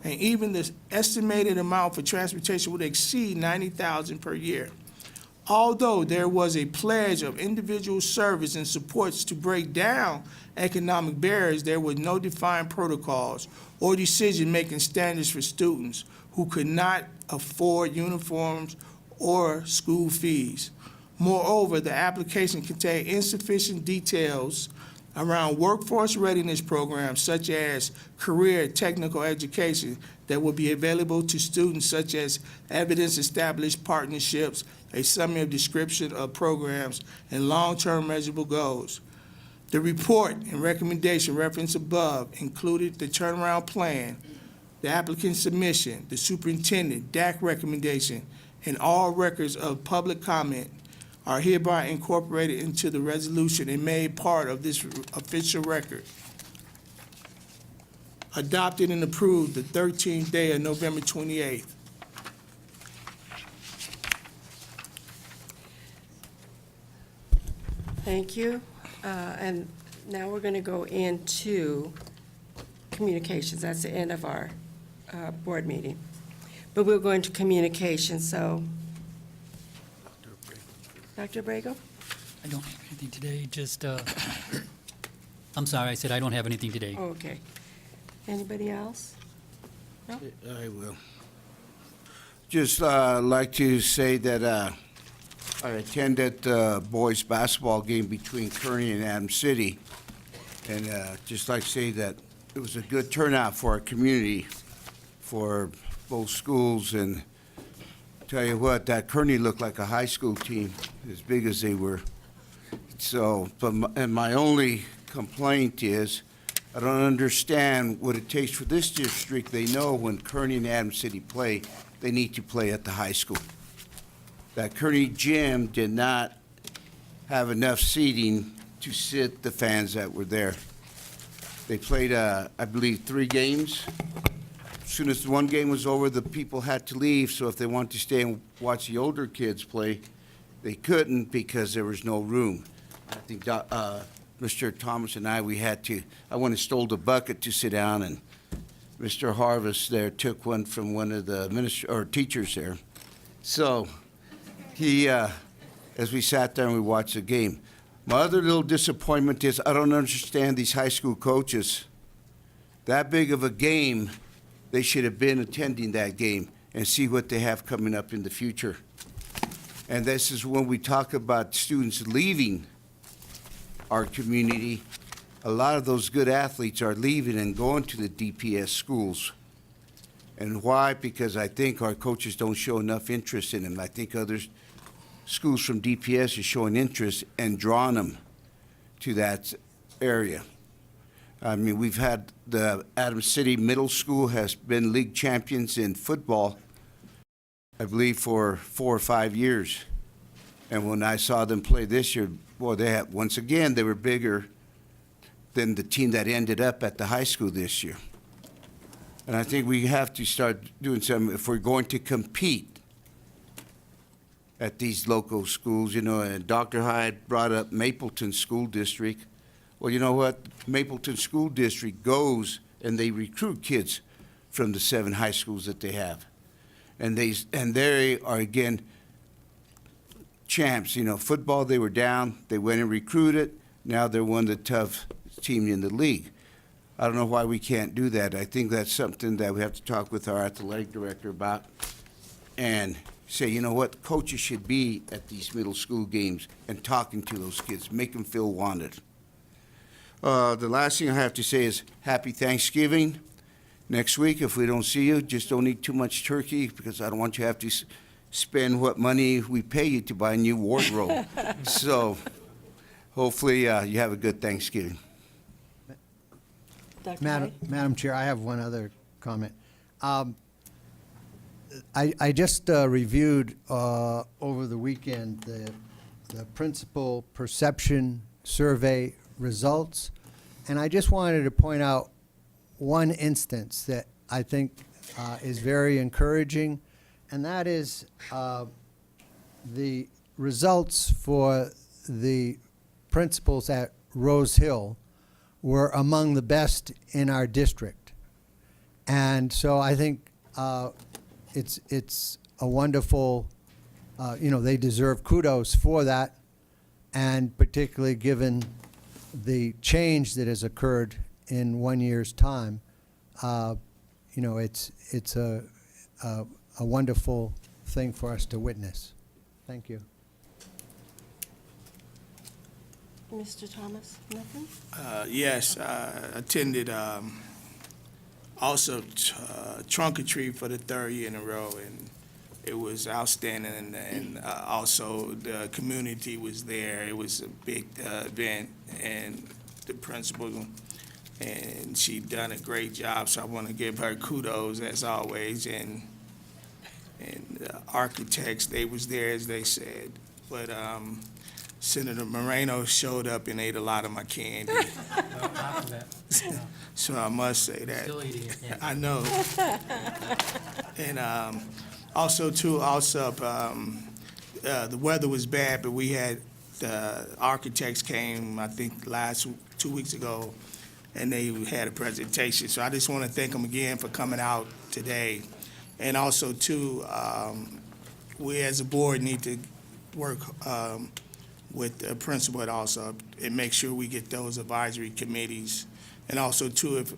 and even the estimated amount for transportation would exceed $90,000 per year. Although there was a pledge of individual service and supports to break down economic barriers, there were no defined protocols or decision-making standards for students who could not afford uniforms or school fees. Moreover, the application contained insufficient details around workforce readiness programs such as career technical education that will be available to students, such as evidence-established partnerships, a summary of description of programs, and long-term measurable goals. The report and recommendation referenced above included the turnaround plan, the applicant's submission, the superintendent, DAC recommendation, and all records of public comment are hereby incorporated into the resolution and made part of this official record. Adopted and approved the 13th day of November 28th.
Thank you. And now we're going to go into communications. That's the end of our board meeting. But we'll go into communications, so. Dr. Abrego?
I don't have anything today, just, I'm sorry, I said I don't have anything today.
Okay. Anybody else? No?
I will. Just like to say that I attended the boys' basketball game between Kearney and Adams City, and just like to say that it was a good turnout for our community, for both schools, and tell you what, that Kearney looked like a high school team, as big as they were. So, and my only complaint is, I don't understand what it takes for this district. They know when Kearney and Adams City play, they need to play at the high school. That Kearney gym did not have enough seating to sit the fans that were there. They played, I believe, 3 games. As soon as one game was over, the people had to leave, so if they wanted to stay and watch the older kids play, they couldn't because there was no room. I think Mr. Thomas and I went and stole the bucket to sit down, and Mr. Harvest there took one from one of the teachers there. So he, as we sat there and we watched the game, my other little disappointment is I don't understand these high school coaches. That big of a game, they should have been attending that game and see what they have coming up in the future. And this is when we talk about students leaving our community. A lot of those good athletes are leaving and going to the DPS schools. And why? Because I think our coaches don't show enough interest in them. I think other schools from DPS are showing interest and drawing them to that area. I mean, we've had the Adams City Middle School has been league champions in football, I believe, for 4 or 5 years. And when I saw them play this year, boy, once again, they were bigger than the team that ended up at the high school this year. And I think we have to start doing something if we're going to compete at these local schools. You know, and Dr. Hyde brought up Mapleton School District. Well, you know what? Mapleton School District goes and they recruit kids from the 7 high schools that they have. And they are, again, champs. You know, football, they were down. They went and recruited. Now they're one of the tough teams in the league. I don't know why we can't do that. I think that's something that we have to talk with our athletic director about and say, you know what, coaches should be at these middle school games and talking to those kids, make them feel wanted. The last thing I have to say is happy Thanksgiving. Next week, if we don't see you, just don't eat too much turkey because I don't want you to have to spend what money we pay you to buy a new wardrobe. So hopefully you have a good Thanksgiving.
Madam Chair, I have one other comment. I just reviewed over the weekend the principal perception survey results, and I just wanted to point out one instance that I think is very encouraging, and that is the results for the principals at Rose Hill were among the best in our district. And so I think it's a wonderful, they deserve kudos for that, and particularly given the change that has occurred in 1 year's time, it's a wonderful thing for us to witness. Thank you.
Mr. Thomas, nothing?
Yes, attended also trunk or treat for the third year in a row, and it was outstanding. And also the community was there. It was a big event, and the principal, and she done a great job. So I want to give her kudos as always. And the architects, they was there as they said, but Senator Moreno showed up and ate a lot of my candy. So I must say that.
Still eating it, yeah.
I know. And also, the weather was bad, but we had, the architects came, I think, 2 weeks ago, and they had a presentation. So I just want to thank them again for coming out today. And also, too, we as a board need to work with the principal and also and make sure we get those advisory committees. And also, too, if,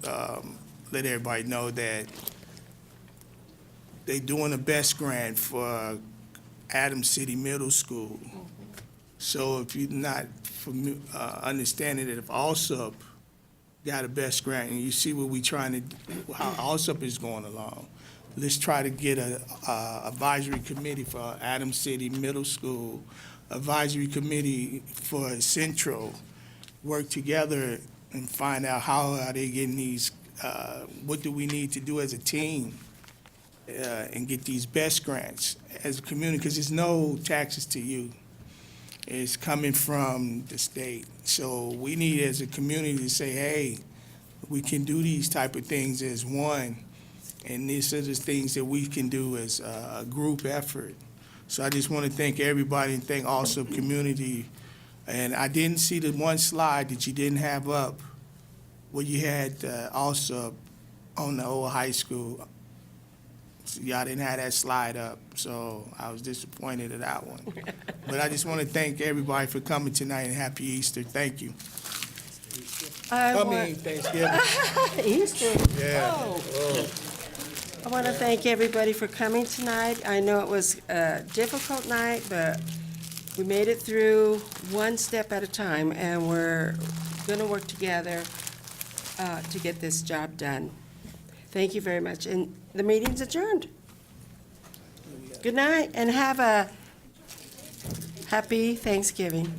let everybody know that they doing a best grant for Adams City Middle School. So if you're not understanding that if ALSUP got a best grant, and you see what we trying to, how ALSUP is going along, let's try to get a advisory committee for Adams City Middle School, advisory committee for Central, work together and find out how are they getting these, what do we need to do as a team, and get these best grants as a community, because there's no taxes to you. It's coming from the state. So we need as a community to say, hey, we can do these type of things as one, and these are the things that we can do as a group effort. So I just want to thank everybody and thank also community. And I didn't see the one slide that you didn't have up where you had also on the old high school. So y'all didn't have that slide up, so I was disappointed at that one. But I just want to thank everybody for coming tonight, and happy Easter. Thank you. Thanksgiving.
Easter.
Yeah.
Oh. I want to thank everybody for coming tonight. I know it was a difficult night, but we made it through one step at a time, and we're going to work together to get this job done. Thank you very much, and the meeting's adjourned. Good night, and have a happy Thanksgiving.